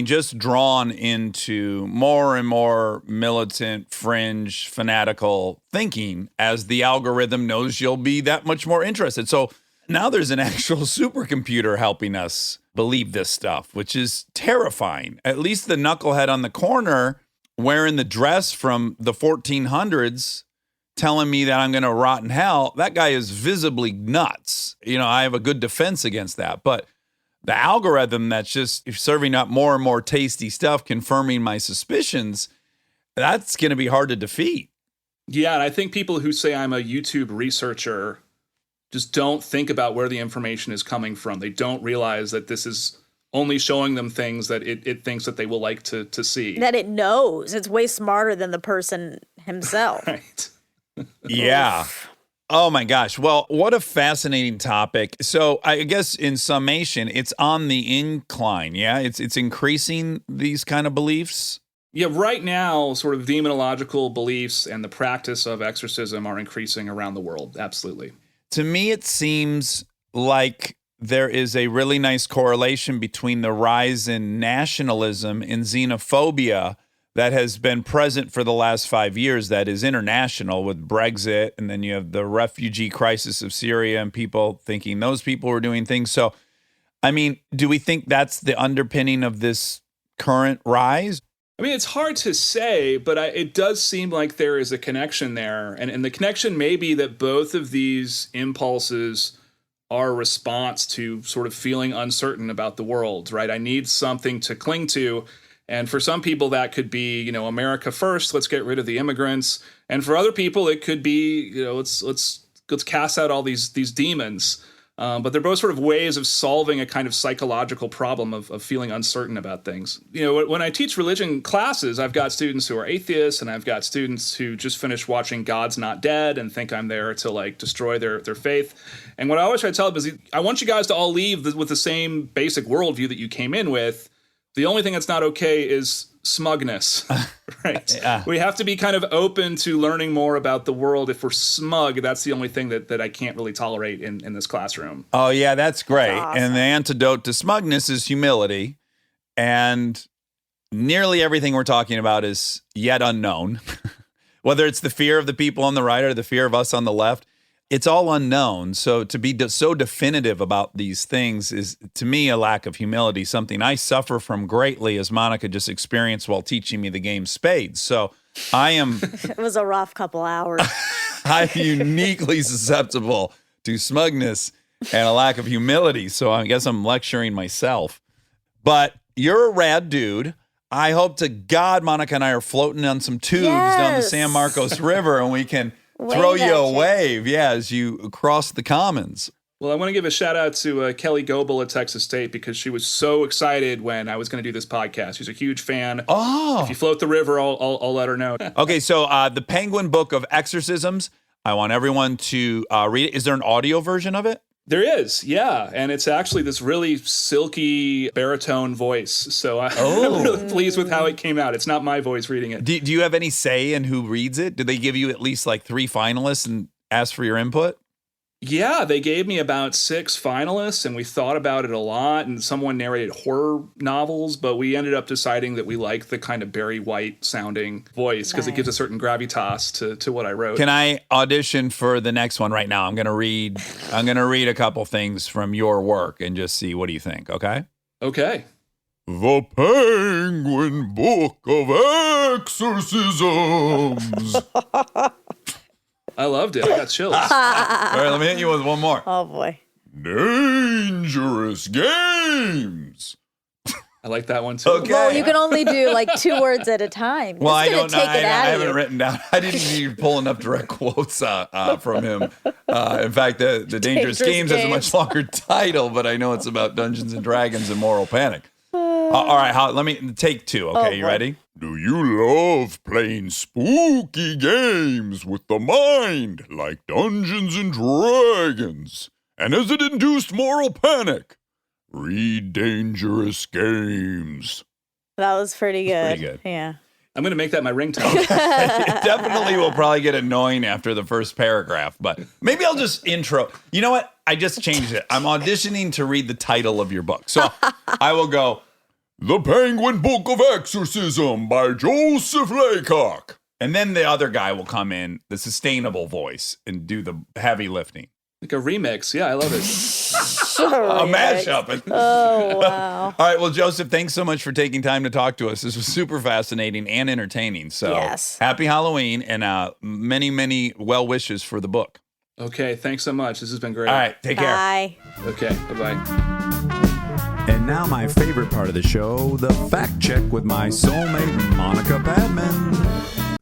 just drawn into more and more militant, fringe, fanatical thinking as the algorithm knows you'll be that much more interested. So now there's an actual supercomputer helping us believe this stuff, which is terrifying. At least the knucklehead on the corner wearing the dress from the 1400s telling me that I'm going to rot in hell, that guy is visibly nuts. I have a good defense against that. But the algorithm that's just serving up more and more tasty stuff, confirming my suspicions, that's going to be hard to defeat. Yeah, and I think people who say I'm a YouTube researcher just don't think about where the information is coming from. They don't realize that this is only showing them things that it thinks that they will like to see. That it knows. It's way smarter than the person himself. Right. Yeah. Oh my gosh. Well, what a fascinating topic. So I guess in summation, it's on the incline. Yeah. It's increasing these kind of beliefs. Yeah, right now, sort of demonological beliefs and the practice of exorcism are increasing around the world. Absolutely. To me, it seems like there is a really nice correlation between the rise in nationalism and xenophobia that has been present for the last 5 years, that is international with Brexit, and then you have the refugee crisis of Syria and people thinking those people were doing things. So, I mean, do we think that's the underpinning of this current rise? I mean, it's hard to say, but it does seem like there is a connection there. And the connection may be that both of these impulses are a response to sort of feeling uncertain about the world, right? I need something to cling to. And for some people, that could be, America first, let's get rid of the immigrants. And for other people, it could be, let's cast out all these demons. But they're both sort of ways of solving a kind of psychological problem of feeling uncertain about things. When I teach religion classes, I've got students who are atheists, and I've got students who just finished watching God's Not Dead and think I'm there to destroy their faith. And what I always try to tell them is, I want you guys to all leave with the same basic worldview that you came in with. The only thing that's not okay is smugness, right? Yeah. We have to be kind of open to learning more about the world. If we're smug, that's the only thing that I can't really tolerate in this classroom. Oh, yeah, that's great. That's awesome. And the antidote to smugness is humility. And nearly everything we're talking about is yet unknown. Whether it's the fear of the people on the right or the fear of us on the left, it's all unknown. So to be so definitive about these things is, to me, a lack of humility, something I suffer from greatly, as Monica just experienced while teaching me the game Spades. So It was a rough couple hours. I'm uniquely susceptible to smugness and a lack of humility. So I guess I'm lecturing myself. But you're a rad dude. I hope to God Monica and I are floating on some tubes down the Yes. San Marcos River, and we can Wave throw you at a you. wave, as you cross the commons. Well, I want to give a shout out to Kelly Goebel at Texas State, because she was so excited when I was going to do this podcast. She's a huge fan. Oh, If you float the river, I'll let her know. okay. So the Penguin Book of Exorcisms, I want everyone to read it. Is there an audio version of it? There is, yeah. And it's actually this really silky baritone voice. So I'm really pleased with how it came out. It's not my voice reading it. Do you have any say in who reads it? Did they give you at least like 3 finalists and ask for your input? Yeah, they gave me about 6 finalists, and we thought about it a lot, and someone narrated horror novels, but we ended up deciding that we like the kind of Barry White sounding voice, because it gives a certain gravitas to what I wrote. Can I audition for the next one right now? I'm gonna read a couple things from your work and just see, what do you think, okay? Okay. The Penguin Book of Exorcisms. I loved it. I got chills. All right, let me hit you with one more. Oh boy. Dangerous games. I like that one too. Okay. Well, you can only do like 2 words at a time. Well, It's I gonna don't know. take it I out of haven't you. written down. I didn't need to pull enough direct quotes from him. In fact, the Dangerous Games has a much longer title, but I know it's about Dungeons and Dragons and moral panic. All right, let me take 2. Okay, Oh, you boy. ready? Do you love playing spooky games with the mind like Dungeons and Dragons? And has it induced moral panic? Read Dangerous Games. That was pretty good. pretty good. Yeah. I'm going to make that my ringtone. It definitely will probably get annoying after the first paragraph, but maybe I'll just intro. You know what? I just changed it. I'm auditioning to read the title of your book. So I will go, The Penguin Book of Exorcism by Joseph Laycock. and then the other guy will come in, the sustainable voice, and do the heavy lifting. Like a remix. Yeah, I love it. A mashup. Oh, wow. All right. Well, Joseph, thanks so much for taking time to talk to us. This was super fascinating and entertaining. So Yes. happy Halloween, and many, many well wishes for the book. Okay, thanks so much. This has been great. All right. Take care. Bye. Okay, bye-bye. And now my favorite part of the show, the fact check with my soulmate, Monica Padman.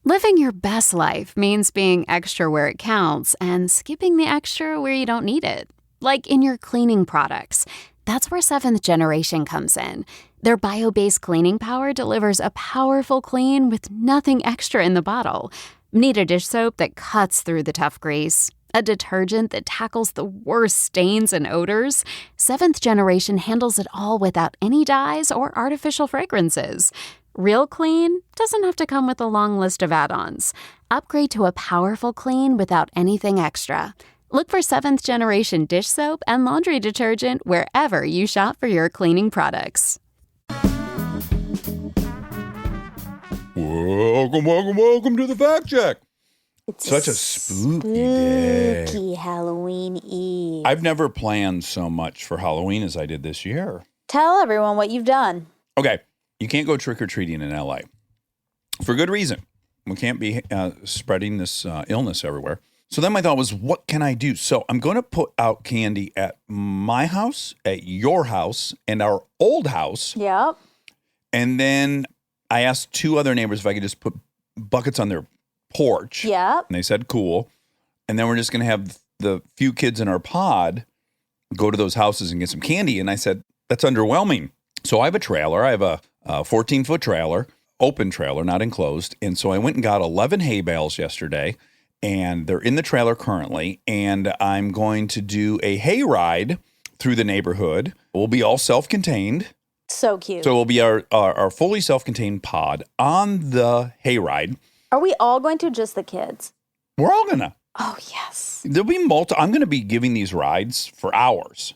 Living your best life means being extra where it counts and skipping the extra where you don't need it. Like in your cleaning products. That's where Seventh Generation comes in. Their bio-based cleaning power delivers a powerful clean with nothing extra in the bottle. Need a dish soap that cuts through the tough grease? A detergent that tackles the worst stains and odors? Seventh Generation handles it all without any dyes or artificial fragrances. Real clean doesn't have to come with a long list of add-ons. Upgrade to a powerful clean without anything extra. Look for Seventh Generation dish soap and laundry detergent wherever you shop for your cleaning products. Welcome to the fact check. It's Such a spooky day. spooky Halloween Eve. I've never planned so much for Halloween as I did this year. Tell everyone what you've done. Okay, you can't go trick-or-treating in LA. For good reason. We can't be spreading this illness everywhere. So then my thought was, what can I do? So I'm going to put out candy at my house, at your house, and our old house. Yep. And then I asked 2 other neighbors if I could just put buckets on their porch. Yep. And they said, cool. And then we're just going to have the few kids in our pod go to those houses and get some candy. And I said, that's underwhelming. So I have a trailer. I have a 14-foot trailer, open trailer, not enclosed. And so I went and got 11 hay bales yesterday. And they're in the trailer currently, and I'm going to do a hay ride through the neighborhood. We'll be all self-contained. So cute. So it'll be our fully self-contained pod on the hay ride. Are we all going to, just the kids? We're all gonna. Oh, yes. There'll be I'm gonna be giving these rides for hours.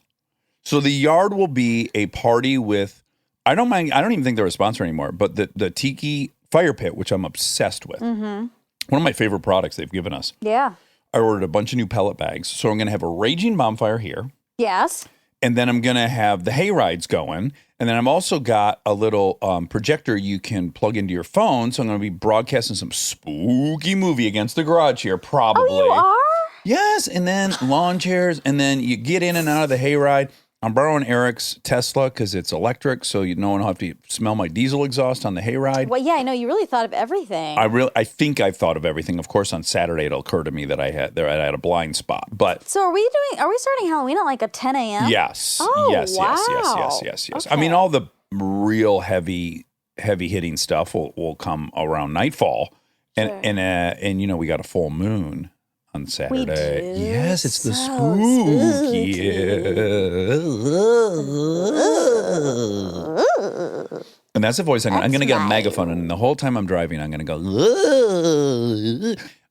So the yard will be a party with, I don't even think they're a sponsor anymore, but the Tiki Fire Pit, which I'm obsessed with. Mm-hmm. One of my favorite products they've given us. Yeah. I ordered a bunch of new pellet bags. So I'm going to have a raging bonfire here. Yes. And then I'm going to have the hay rides going. And then I've also got a little projector you can plug into your phone. So I'm going to be broadcasting some spooky movie against the garage here, probably. Oh, you are? Yes. And then lawn chairs. And then you get in and out of the hay ride. I'm borrowing Eric's Tesla because it's electric. So no one will have to smell my diesel exhaust on the hay ride. Well, yeah, I know. You really thought of everything. I think I've thought of everything. Of course, on Saturday it'll occur to me that I had a blind spot. But So are we starting Halloween at like a 10 a.m.? yes, Oh, yes. wow. I mean, Okay. all the real heavy hitting stuff will come around nightfall, and we got a full moon on Saturday. do? Yes, it's the So spooky. And that's the voice I'm going to get a megaphone, and the whole time I'm driving, I'm going to go.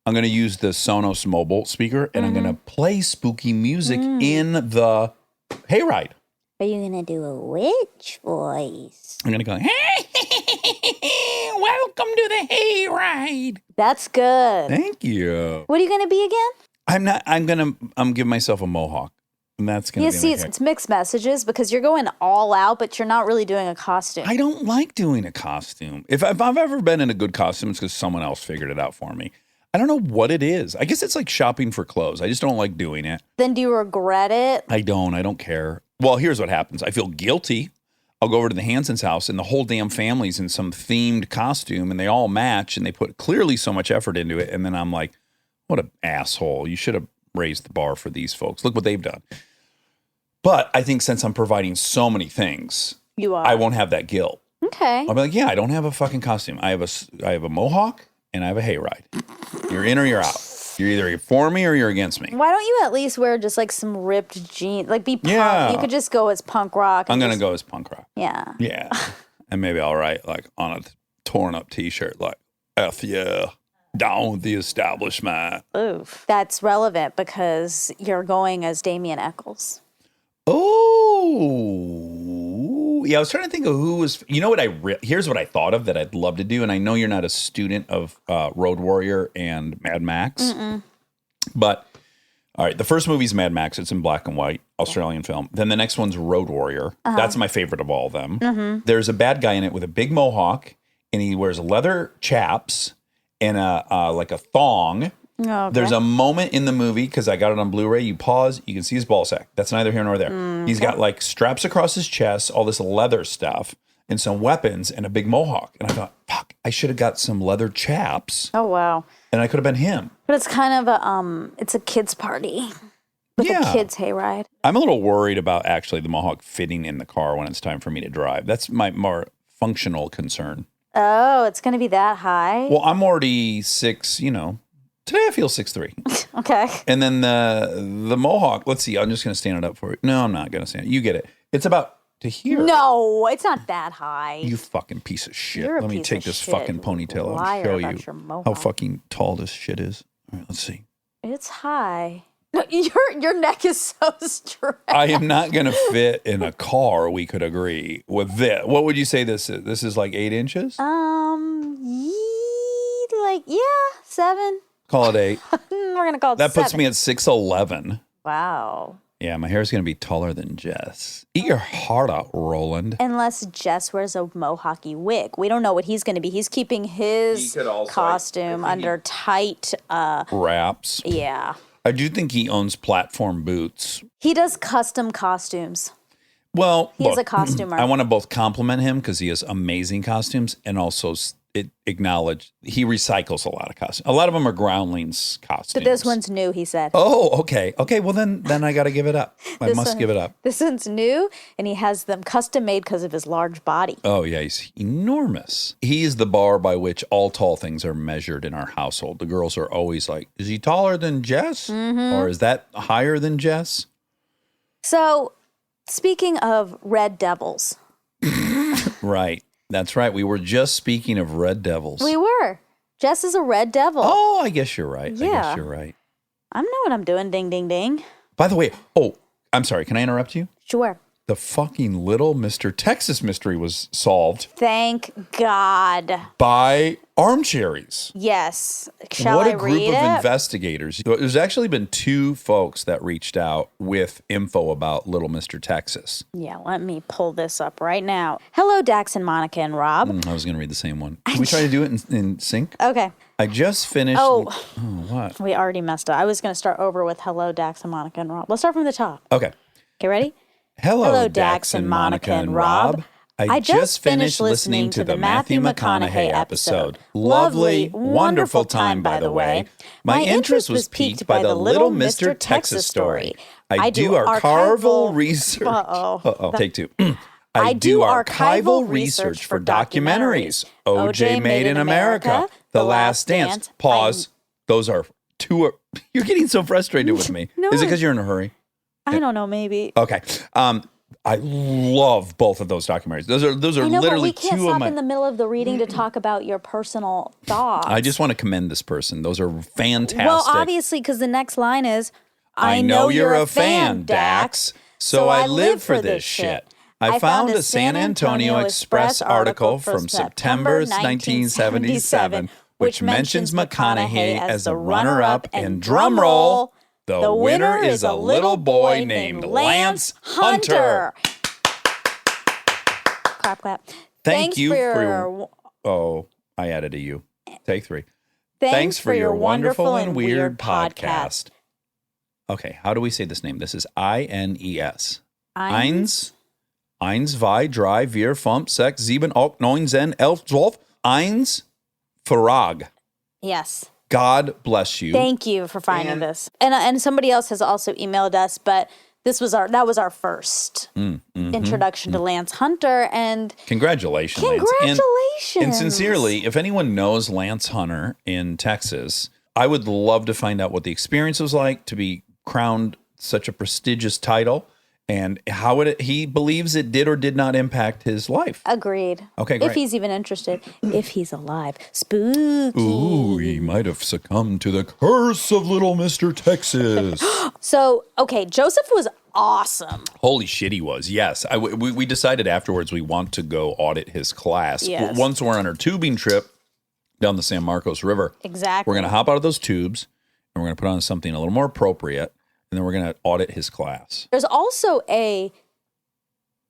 I'm going to use the Sonos mobile speaker, and I'm going to play spooky music in the hayride. Are you going to do a witch voice? I'm going to go, hey, welcome to the hayride. That's good. Thank you. What are you going to be again? I'm giving myself a mohawk. And that's going You to be see, my it's mixed messages because you're going all out, but you're not really doing a costume. I don't like doing a costume. If I've ever been in a good costume, it's because someone else figured it out for me. I don't know what it is. I guess it's like shopping for clothes. I just don't like doing it. Then do you regret it? I don't care. Well, here's what happens. I feel guilty. I'll go over to the Hanson's house and the whole damn family's in some themed costume and they all match and they put clearly so much effort into it. And then I'm like, what an asshole. You should have raised the bar for these folks. Look what they've done. But I think since I'm providing so many things, You are. I won't have that guilt. Okay. I'll be like, yeah, I don't have a fucking costume. I have a mohawk and I have a hayride. You're in or you're out. You're either for me or you're against me. Why don't you at least wear just like some ripped jeans? Like be punk. Yeah. You could just go as punk rock. I'm going to go as punk rock. Yeah. Yeah. And maybe I'll write like on a torn up t-shirt, like, F yeah, down with the establishment. Oof. That's relevant because you're going as Damien Eccles. Oh, yeah. I was trying to think of who was, you know what here's what I thought of that I'd love to do. And I know you're not a student of Road Warrior and Mad Max, but all right. The first movie's Mad Max. It's in black and white, Australian film. Then the next one's Road Warrior. That's my favorite of all of them. There's a bad guy in it with a big mohawk and he wears leather chaps and like a thong. Oh, okay. There's a moment in the movie, because I got it on Blu-ray, you pause, you can see his ball sack. That's neither here nor there. He's got like straps across his chest, all this leather stuff, and some weapons, and a big mohawk. And I thought, fuck, I should have got some leather chaps, Oh, wow. and I could have been him. But it's kind of it's a kid's party with a kid's hayride. I'm a little worried about actually the mohawk fitting in the car when it's time for me to drive. That's my more functional concern. Oh, it's going to be that high? Well, I'm already 6, Today I feel 6'3". Okay. And then the mohawk, let's see, I'm just going to stand it up for you. No, I'm not going to stand it. You get it. It's about to here. No, it's not that high. You fucking piece of shit. You're a Let me piece take of this shit. fucking ponytail Liar and show about you your mohawk. how fucking tall this shit is. All right, let's see. It's high. No, your neck is so straight. I am not going to fit in a car, we could agree, with this. What would you say this is? This is like 8 inches? Yeah, 7. Call it 8. We're going to call it That 7. puts me at 6'11". Wow. Yeah, my hair's going to be taller than Jess. Eat your heart out, Roland. Unless Jess wears a mohawky wig. We don't know what he's going to be. He's keeping his He could also- costume under tight, Wraps. yeah. I do think he owns platform boots. He does custom costumes. Well, He is look, a costumer. I want to both compliment him because he has amazing costumes and also acknowledge he recycles a lot of costumes. A lot of them are Groundlings costumes. But this one's new, he said. Oh, okay. Okay, well then I got to give it up. I This must one- give it up. This one's new, and he has them custom made because of his large body. Oh, yeah, he's enormous. He is the bar by which all tall things are measured in our household. The girls are always like, is he taller than Jess? Mm-hmm. Or is that higher than Jess? So, speaking of red devils, Right. That's right. We were just speaking of red devils. we were. Jess is a red devil. Oh, I guess you're right. I Yeah. guess you're right. I know what I'm doing. Ding, ding, ding. By the way, I'm sorry. Can I interrupt you? Sure. The fucking little Mr. Texas mystery was solved Thank God. by Armcharies. Yes. Shall What I a group read of it? investigators. There's actually been 2 folks that reached out with info about little Mr. Texas. Yeah, let me pull this up right now. Hello, Dax and Monica and Rob. I was going to read the same one. Can we try to do it in sync? Okay. I just finished. Oh. What? We already messed up. I was going to start over with hello, Dax and Monica and Rob. Let's start from the top. Okay. Okay, ready? Hello, Dax and Monica and Rob. I just finished listening to the Matthew McConaughey episode. Lovely, wonderful time, by the way. My interest was piqued by the little Mr. Texas story. I do archival research. Uh-oh. Take 2. I do archival research for documentaries. OJ Made in America, The Last Dance. Pause. Those are 2. You're getting so frustrated with me. No. Is it because you're in a hurry? I don't know, maybe. Okay. I love both of those documentaries. Those are I know, but literally we can't 2 of stop my. in the middle of the reading to talk about your personal thoughts. I just want to commend this person. Those are fantastic. Well, obviously, because the next line is, I know you're a fan, Dax, so I live for this shit. I found a San Antonio Express article from September 1977, which mentions McConaughey as the runner-up, and drumroll, the winner is a little boy named Lance Hunter. Clap, clap. Thank you for for your Oh, I added a U. Take 3. Thanks for your wonderful and weird podcast. Okay, how do we say this name? This is INES. Eins, zwei, drei, vier, fünf, sechs, sieben, acht, neun, zehn, elf, zwölf. Eins, Farag. Yes. God bless you. Thank you for finding this. And somebody else has also emailed us, but that was our first introduction to Lance Hunter, and Congratulations, Lance. congratulations. And sincerely, if anyone knows Lance Hunter in Texas, I would love to find out what the experience was like to be crowned such a prestigious title and how he believes it did or did not impact his life. Agreed. Okay, great. If he's even interested, if he's alive. Spooky. Ooh, he might have succumbed to the curse of little Mr. Texas. So, okay, Joseph was awesome. Holy shit, he was. Yes. We decided afterwards we want to go audit his class. Yes. Once we're on our tubing trip down the San Marcos River, Exactly. we're going to hop out of those tubes and we're going to put on something a little more appropriate, and then we're going to audit his class. There's also a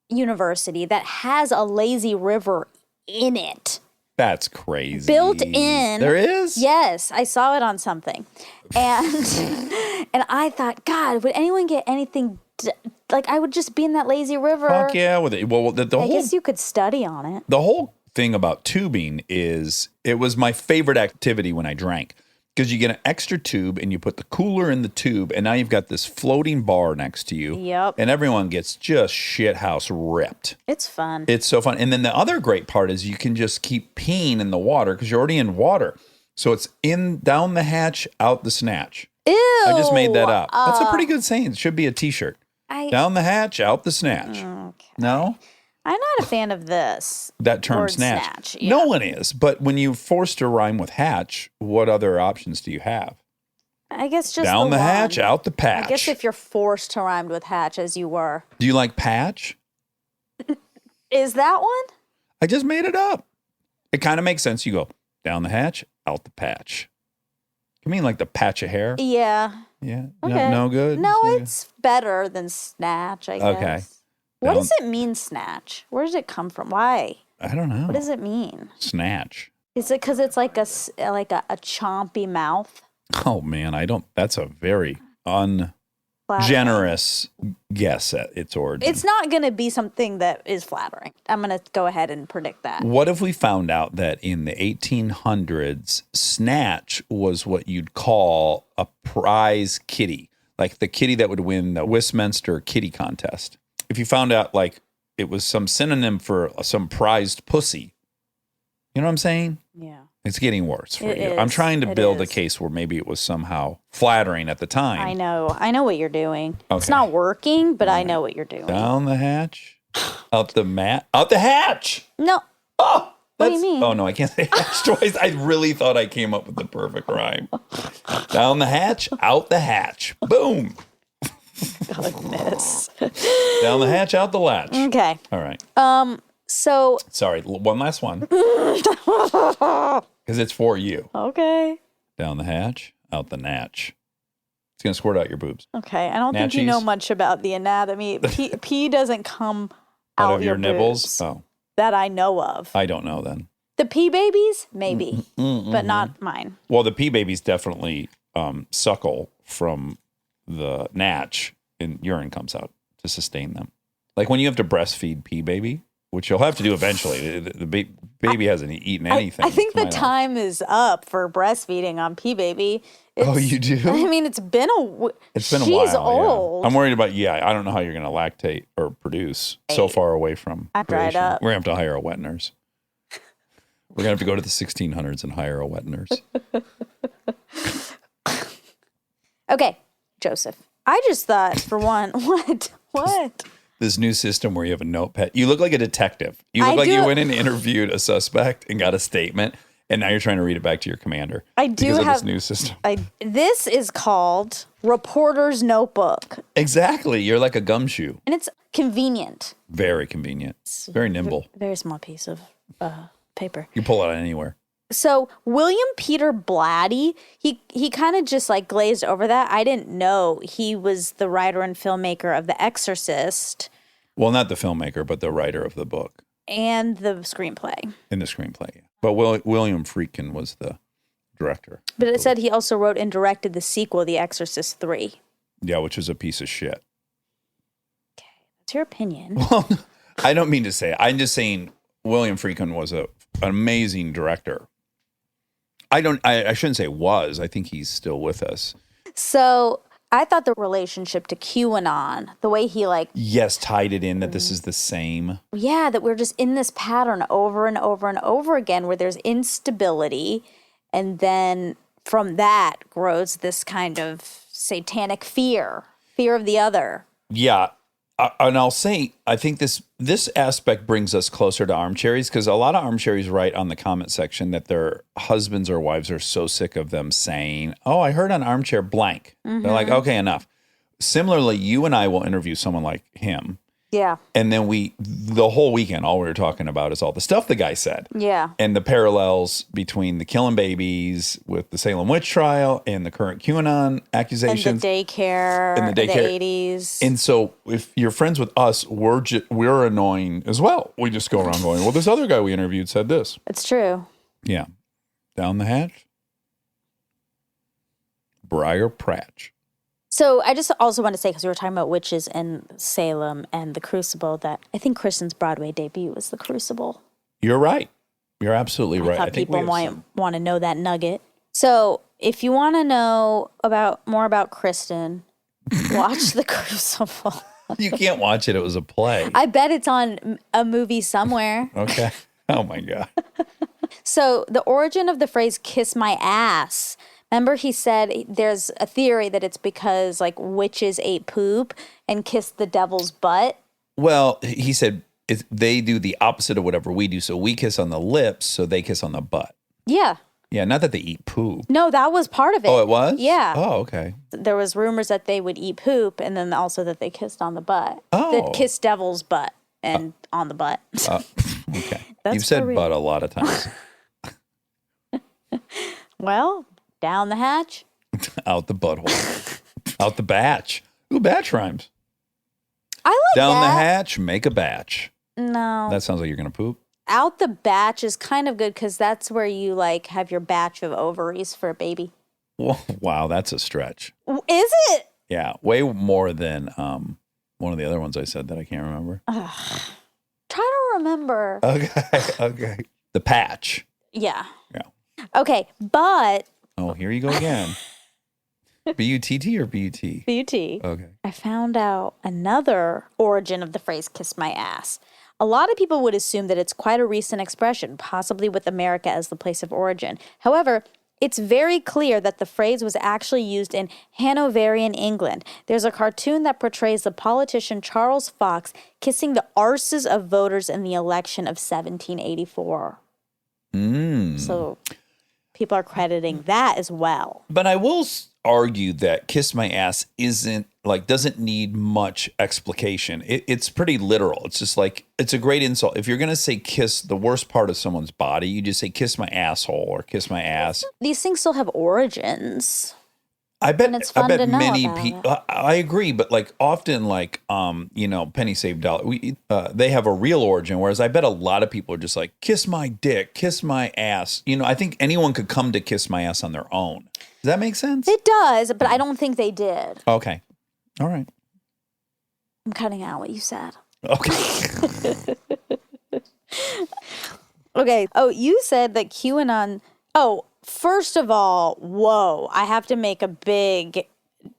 university that has a lazy river in it. That's crazy. Built in. There is? Yes, I saw it on something. And and I thought, God, would anyone get anything like I would just be in that lazy river. Fuck yeah with it. Well, the I whole guess you could study on it. the whole thing about tubing is it was my favorite activity when I drank. Because you get an extra tube and you put the cooler in the tube, and now you've got this floating bar next to you. Yep. And everyone gets just shithouse ripped. It's fun. It's so fun. And then the other great part is you can just keep peeing in the water because you're already in water. So it's in down the hatch, out the snatch. Ew. I just made that up. That's a pretty good saying. It should be a t-shirt. Down the hatch, out the snatch. Okay. No? I'm not a fan of this. That term word snatch. yeah. No one is. But when you're forced to rhyme with hatch, what other options do you have? I guess just Down the one. hatch, out the patch. I guess if you're forced to rhyme with hatch as you were. Do you like patch? Is that one? I just made it up. It kind of makes sense. You go down the hatch, out the patch. You mean like the patch of hair? Yeah. Yeah. Okay. No good? No, So- it's better than snatch, I guess. Okay. What Down- does it mean, snatch? Where does it come from? Why? I don't know. What does it mean? Snatch. Is it because it's like a chompy mouth? Oh, man. That's a very Flattering? ungenerous guess at its origin. It's not going to be something that is flattering. I'm going to go ahead and predict that. What if we found out that in the 1800s, snatch was what you'd call a prize kitty, like the kitty that would win the Westminster kitty contest? If you found out like it was some synonym for some prized pussy, you know what I'm saying? Yeah. It's getting worse for It you. is. I'm trying to It build a is. case where maybe it was somehow flattering at the time. I know what you're doing. It's Okay. not working, but I know what you're doing. Down the hatch, out the hatch. No. Oh, What do you mean? Oh no, I can't say hatch twice. I really thought I came up with the perfect rhyme. Down the hatch, out the hatch. Boom. Goodness. Down the hatch, out the latch. Okay. All right. So, Sorry, one last one. Because it's for you. okay. Down the hatch, out the natch. It's going to squirt out your boobs. Okay. I don't think you know Natchies. much about the anatomy. Pee doesn't come Out out of your nibbles? boobs Oh, that I know of. I don't know then. The pea babies, maybe, but not mine. Well, the pea babies definitely suckle from the natch and urine comes out to sustain them. Like when you have to breastfeed pea baby, which you'll have to do eventually. The baby hasn't eaten anything. I think to the my knowledge. time is up for breastfeeding on pea baby. Oh, you do? I mean, it's been It's been a she's while. yeah. old. I'm worried about, I don't know how you're going to lactate or produce so far away from I dried creation. up. We're going to have to hire a wet nurse. We're going to have to go to the 1600s and hire a wet nurse. Okay, Joseph. I just thought for one, what? This new system where you have a notepad. You look like a detective. You look I like you do- went and interviewed a suspect and got a statement, and now you're trying to read it back to your commander. I do because of have this new system. This is called Reporter's Notebook, Exactly. You're like a gumshoe. and it's convenient. Very convenient. Very nimble. Very small piece of paper. You pull it out anywhere. So William Peter Blatty, he kind of just like glazed over that. I didn't know he was the writer and filmmaker of The Exorcist Well, not the filmmaker, but the writer of the book and the screenplay. in the screenplay. But William Friedkin was the director. But it said he also wrote and directed the sequel, The Exorcist 3. Yeah, which was a piece of shit. What's your opinion? Well, I don't mean to say. I'm just saying William Friedkin was an amazing director. I shouldn't say was. I think he's still with us. So I thought the relationship to QAnon, the way he Yes, tied it in that this is the same. that we're just in this pattern over and over and over again where there's instability. And then from that grows this kind of satanic fear of the other. Yeah. And I'll say, I think this aspect brings us closer to armchairies because a lot of armchairies write on the comment section that their husbands or wives are so sick of them saying, oh, I heard on Armchair blank. They're like, okay, enough. Similarly, you and I will interview someone like him, Yeah. And then the whole weekend, all we were talking about is all the stuff the guy said. Yeah. And the parallels between the killing babies with the Salem Witch Trial and the current QAnon accusations. And the daycare. And the daycare. In the 80s. And so if you're friends with us, we're annoying as well. We just go around going, well, this other guy we interviewed said this. It's true. Yeah. Down the hatch. Briar Pratch. So I just also want to say, because we were talking about witches in Salem and the Crucible, that I think Kristen's Broadway debut was the Crucible. You're right. You're absolutely right. I thought people might want to know that nugget. So if you want to know more about Kristen, watch the Crucible. You can't watch it. It was a play. I bet it's on a movie somewhere. Okay. Oh, my God. So the origin of the phrase "kiss my ass." Remember, he said there's a theory that it's because like witches ate poop and kissed the devil's butt. Well, he said they do the opposite of whatever we do. So we kiss on the lips, so they kiss on the butt. Yeah. Yeah, not that they eat poop. No, that was part of it. Oh, it was? Yeah. Oh, okay. There was rumors that they would eat poop and then also that they kissed on the butt. Oh. That kissed devil's butt and on the butt. Okay. That's You've said for real. butt a lot of times. Well, down the hatch. Out the butthole. Out the batch. Ooh, batch rhymes. I like Down that. the hatch, make a batch. No. That sounds like you're going to poop. Out the batch is kind of good because that's where you like have your batch of ovaries for a baby. Wow, that's a stretch. Is it? Yeah, way more than one of the other ones I said that I can't remember. Try to remember. Okay. The patch. Yeah. Yeah. Okay, but Oh, here you go again. B-U-T-T or B-U-T? beauty. Okay. I found out another origin of the phrase "kiss my ass." A lot of people would assume that it's quite a recent expression, possibly with America as the place of origin. However, it's very clear that the phrase was actually used in Hanoverian England. There's a cartoon that portrays the politician Charles Fox kissing the arses of voters in the election of 1784. So people are crediting that as well. But I will argue that kiss my ass doesn't need much explication. It's pretty literal. It's just like, it's a great insult. If you're going to say kiss the worst part of someone's body, you just say kiss my asshole or kiss my ass. These things still have origins. I bet, And it's fun to know many about people, I agree, but like often penny saved dollar, they have a real origin. Whereas I bet a lot of people are just like, kiss my dick, kiss my ass. I think anyone could come to kiss my ass on their own. Does that make sense? It does, but I don't think they did. Okay. All right. I'm cutting out what you said. Okay. Okay. Oh, you said that QAnon. Oh, first of all, whoa. I have to make a big. I'm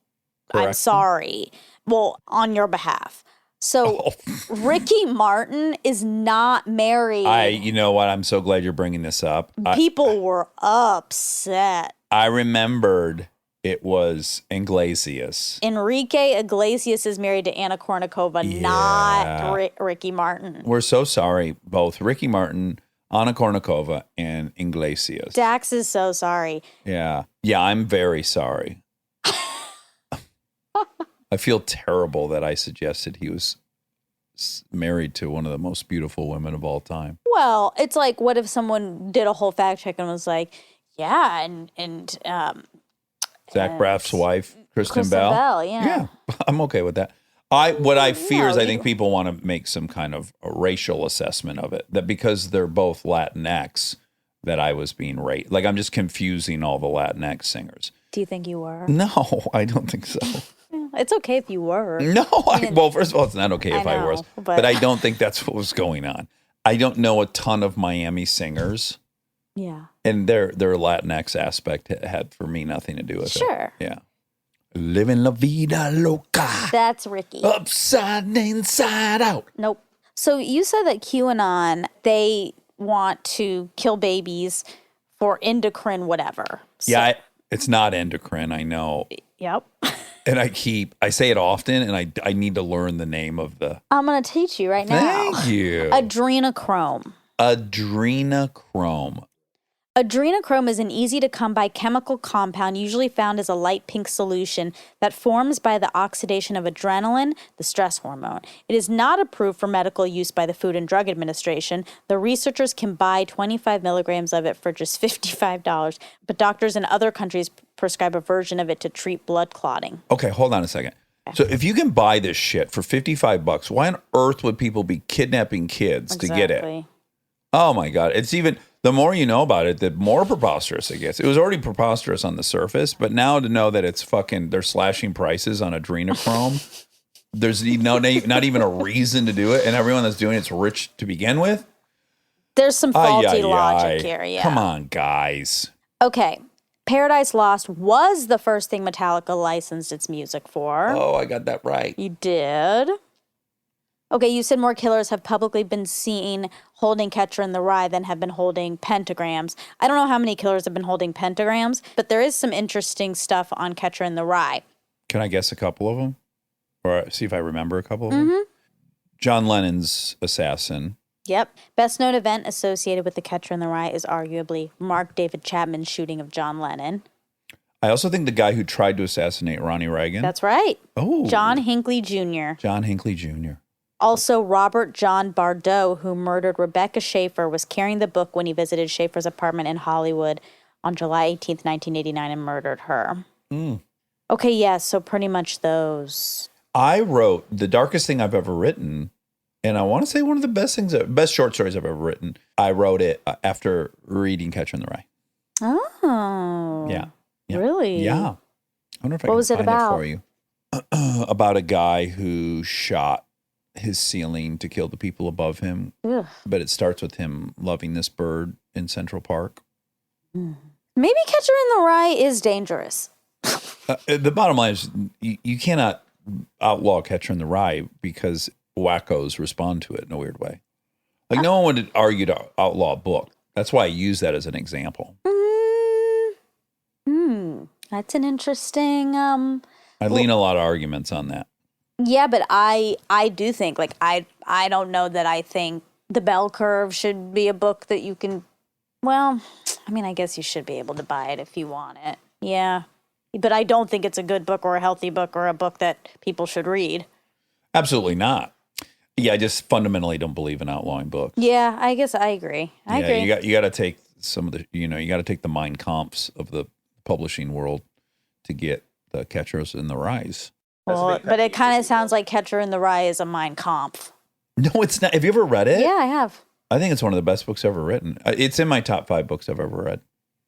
Correction? sorry. Well, on your behalf. So Ricky Martin is not married. You know what? I'm so glad you're bringing this up. People were upset. I remembered it was Iglesias. Enrique Iglesias is married to Anna Kournikova, not Ricky Martin. We're so sorry, both Ricky Martin, Anna Kournikova, and Iglesias. Dax is so sorry. Yeah. Yeah, I'm very sorry. I feel terrible that I suggested he was married to one of the most beautiful women of all time. Well, it's like, what if someone did a whole fact check and was like, yeah, and Zach Braff's wife, Kristen Bell. yeah. I'm okay with that. What I fear is I you- think people want to make some kind of a racial assessment of it, that because they're both Latinx, that I was being raped. Like, I'm just confusing all the Latinx singers. Do you think you were? No, I don't think so. It's okay if you were. No, well, first of all, it's not okay if I was, know, but I don't think that's what was going on. I don't know a ton of Miami singers, Yeah. and their Latinx aspect had for me nothing to do with it. Sure. Yeah. Living la vida loca. That's Ricky. Upside and inside out. Nope. So you said that QAnon, they want to kill babies for endocrine whatever. So, Yeah, it's not endocrine, I know. Yep. And I say it often, and I need to learn the name of the. I'm going to teach you right now. Thank you. Adrenochrome. Adrenochrome. Adrenochrome is an easy-to-come-by chemical compound usually found as a light pink solution that forms by the oxidation of adrenaline, the stress hormone. It is not approved for medical use by the Food and Drug Administration. The researchers can buy 25 milligrams of it for just $55, but doctors in other countries prescribe a version of it to treat blood clotting. Okay, hold on a second. So if you can buy this shit for $55, why on earth would people be kidnapping kids to get it? Oh my God. It's even, the more you know about it, the more preposterous it gets. It was already preposterous on the surface, but now to know that it's fucking, they're slashing prices on adrenochrome, there's not even a reason to do it. And everyone that's doing it's rich to begin with. There's some faulty logic here, yeah. Come on, guys. Okay. Paradise Lost was the first thing Metallica licensed its music for. Oh, I got that right. You did. Okay, you said more killers have publicly been seen holding Catcher in the Rye than have been holding pentagrams. I don't know how many killers have been holding pentagrams, but there is some interesting stuff on Catcher in the Rye. Can I guess a couple of them? Or see if I remember a couple of them? John Lennon's assassin. Yep. Best known event associated with the Catcher in the Rye is arguably Mark David Chapman's shooting of John Lennon. I also think the guy who tried to assassinate Ronnie Reagan. That's right. Oh. John Hinckley Jr. John Hinckley Jr. Also, Robert John Bardot, who murdered Rebecca Schaefer, was carrying the book when he visited Schaefer's apartment in Hollywood on July 18th, 1989, and murdered her. Okay, yeah, so pretty much those. I wrote the darkest thing I've ever written, and I want to say one of the best short stories I've ever written. I wrote it after reading Catcher in the Rye. Oh. Yeah. Really? Yeah. I wonder if I What can was it find about? it for you. About a guy who shot his ceiling to kill the people above him. Ugh. But it starts with him loving this bird in Central Park. Maybe Catcher in the Rye is dangerous. The bottom line is you cannot outlaw Catcher in the Rye because wackos respond to it in a weird way. Like no one would argue to outlaw a book. That's why I use that as an example. That's an interesting. I lean a lot of arguments on that. Yeah, but I do think like I don't know that I think The Bell Curve should be a book that you can. Well, I mean, I guess you should be able to buy it if you want it. Yeah, but I don't think it's a good book or a healthy book or a book that people should read. Absolutely not. Yeah, I just fundamentally don't believe in outlawing books. Yeah, I guess I agree. I agree. You got to take some of the you got to take the Mein Kampfs of the publishing world to get the Catchers in the Rye's. Well, but it kind of sounds like Catcher in the Rye is a Mein Kampf. No, it's not. Have you ever read it? Yeah, I have. I think it's one of the best books ever written. It's in my top 5 books I've ever read.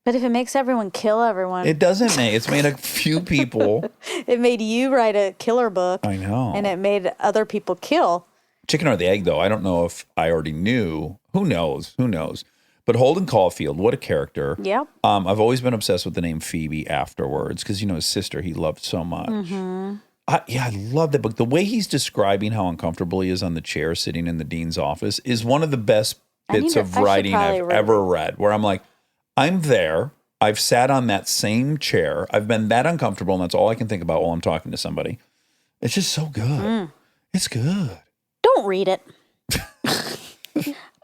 But if it makes everyone kill everyone, It doesn't make. It's made a few people. it made you write a killer book. I know. And it made other people kill. Chicken or the egg, though. I don't know if I already knew. Who knows? Who knows? But Holden Caulfield, what a character. Yep. I've always been obsessed with the name Phoebe afterwards because, his sister he loved so much. I love that book. The way he's describing how uncomfortable he is on the chair sitting in the dean's office is one of the best bits of writing I've ever read, where I'm like, I'm there. I've sat on that same chair. I've been that uncomfortable, and that's all I can think about while I'm talking to somebody. It's just so good. It's good. Don't read it.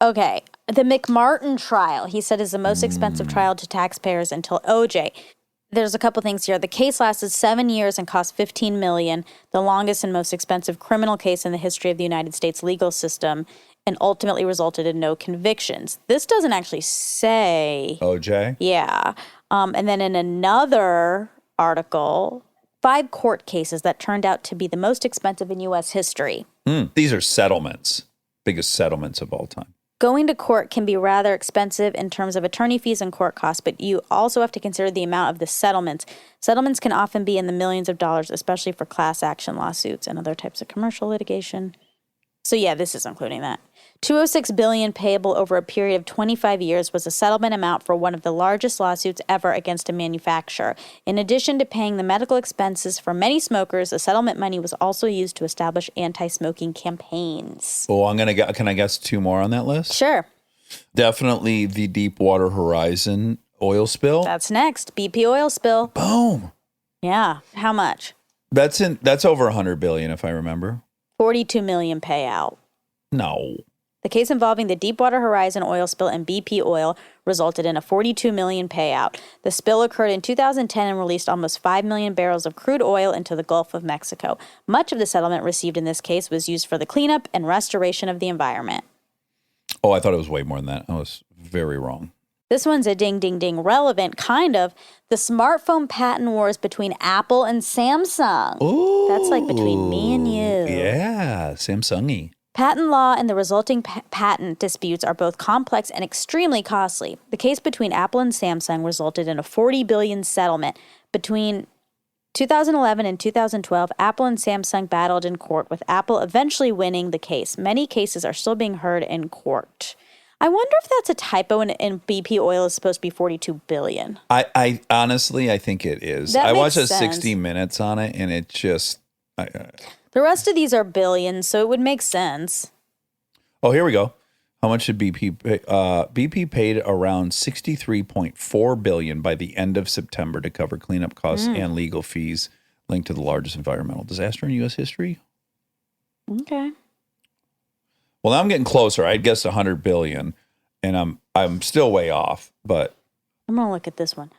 Okay. The McMartin trial, he said, is the most expensive trial to taxpayers until OJ. There's a couple things here. The case lasted 7 years and cost $15 million, the longest and most expensive criminal case in the history of the United States legal system, and ultimately resulted in no convictions. This doesn't actually say. OJ? Yeah. And then in another article, 5 court cases that turned out to be the most expensive in U.S. history. These are settlements, biggest settlements of all time. Going to court can be rather expensive in terms of attorney fees and court costs, but you also have to consider the amount of the settlements. Settlements can often be in the millions of dollars, especially for class action lawsuits and other types of commercial litigation. So yeah, this is including that. $206 billion payable over a period of 25 years was a settlement amount for one of the largest lawsuits ever against a manufacturer. In addition to paying the medical expenses for many smokers, the settlement money was also used to establish anti-smoking campaigns. Oh, can I guess 2 more on that list? Sure. Definitely the Deepwater Horizon oil spill. That's next. BP oil spill. Boom. Yeah. How much? That's over $100 billion if I remember. 42 million payout. No. The case involving the Deepwater Horizon oil spill and BP oil resulted in a $42 million payout. The spill occurred in 2010 and released almost 5 million barrels of crude oil into the Gulf of Mexico. Much of the settlement received in this case was used for the cleanup and restoration of the environment. Oh, I thought it was way more than that. I was very wrong. This one's a ding, ding, ding relevant, kind of. The smartphone patent wars between Apple and Samsung. Ooh. That's like between me and you. Yeah, Samsungy. Patent law and the resulting patent disputes are both complex and extremely costly. The case between Apple and Samsung resulted in a $40 billion settlement. Between 2011 and 2012, Apple and Samsung battled in court, with Apple eventually winning the case. Many cases are still being heard in court. I wonder if that's a typo and BP oil is supposed to be $42 billion. I honestly, I think it is. That I makes watched a sense. 60 Minutes on it, and it just... The rest of these are billions, so it would make sense. Oh, here we go. How much did BP pay? BP paid around $63.4 billion by the end of September to cover cleanup costs and legal fees linked to the largest environmental disaster in U.S. history. Okay. Well, now I'm getting closer. I guess $100 billion, and I'm still way off. But I'm going to look at this one.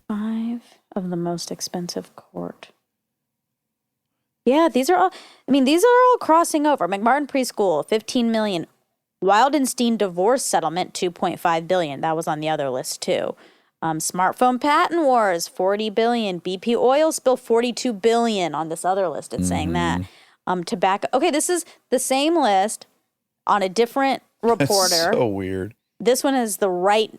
5 of the most expensive court. Yeah, these are all crossing over. McMartin Preschool, $15 million. Wildenstein divorce settlement, $2.5 billion. That was on the other list too. Smartphone patent wars, $40 billion. BP oil spill, $42 billion on this other list. It's saying that. Tobacco. Okay, this is the same list on a different reporter. that's so weird. This one is the right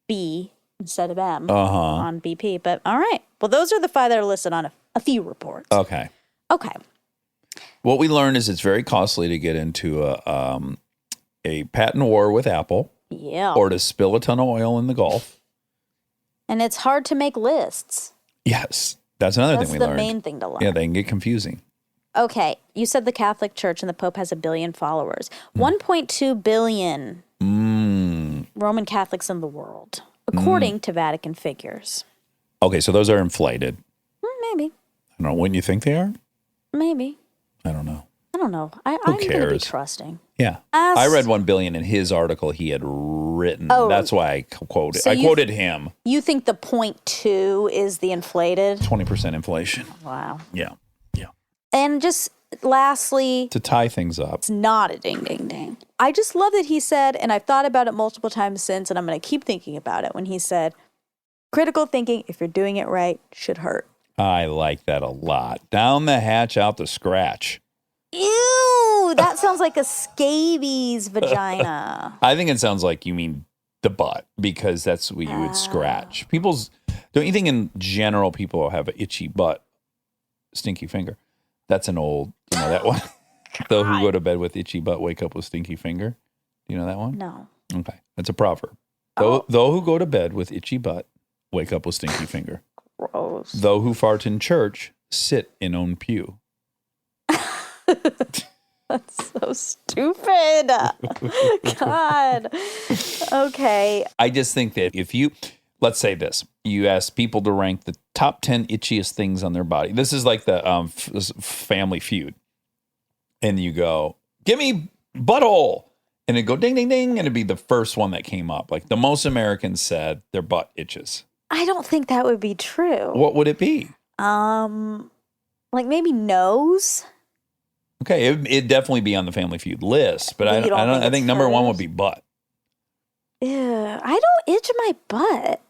B instead of M on BP. But all right. Well, those are the 5 that are listed on a few reports. Okay. Okay. What we learned is it's very costly to get into a patent war with Apple. Yeah. Or to spill a ton of oil in the Gulf. And it's hard to make lists. Yes. That's another That's thing we the learned. main thing to learn. Yeah, they can get confusing. Okay. You said the Catholic Church and the Pope has 1 billion followers. 1.2 billion Roman Catholics in the world, according to Vatican figures. Okay, so those are inflated. Maybe. I don't know. Wouldn't you think they are? Maybe. I don't know. I don't know. I'm going to be cares? trusting. Yeah. I read 1 billion in his article he had written. Oh. That's why I quoted. So I you- quoted him. You think the 0.2 is the inflated? 20% inflation. Wow. Yeah. Yeah. And just lastly, To tie things up. it's not a ding, ding, ding. I just love that he said, and I've thought about it multiple times since, and I'm going to keep thinking about it when he said, critical thinking, if you're doing it right, should hurt. I like that a lot. Down the hatch, out the scratch. Ew, that sounds like a scabies vagina. I think it sounds like you mean the butt because that's what you would scratch. Don't you think in general people have an itchy butt, stinky finger? That's an old, that one. Though who go to bed with itchy butt, wake up with stinky finger. Do you know that one? No. Okay. That's a proverb. Though who go to bed with itchy butt, wake up with stinky finger. Gross. Though who fart in church, sit in own pew. That's so stupid. God. Okay. I just think that if you, let's say this, you ask people to rank the top 10 itchiest things on their body. This is like the Family Feud. And you go, give me butthole. And it'd go ding, ding, ding. And it'd be the first one that came up. Like the most Americans said their butt itches. I don't think that would be true. What would it be? Like maybe nose. Okay, it'd definitely be on the Family Feud list, but You don't think I think it's number one would first? be butt. Yeah, I don't itch my butt.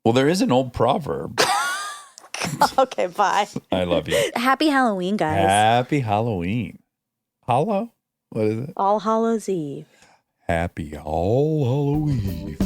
Well, there is an old proverb. Okay, bye. I love you. Happy Halloween, guys. Happy Halloween. Hollow? What is it? All Hallows Eve. Happy All Halloween.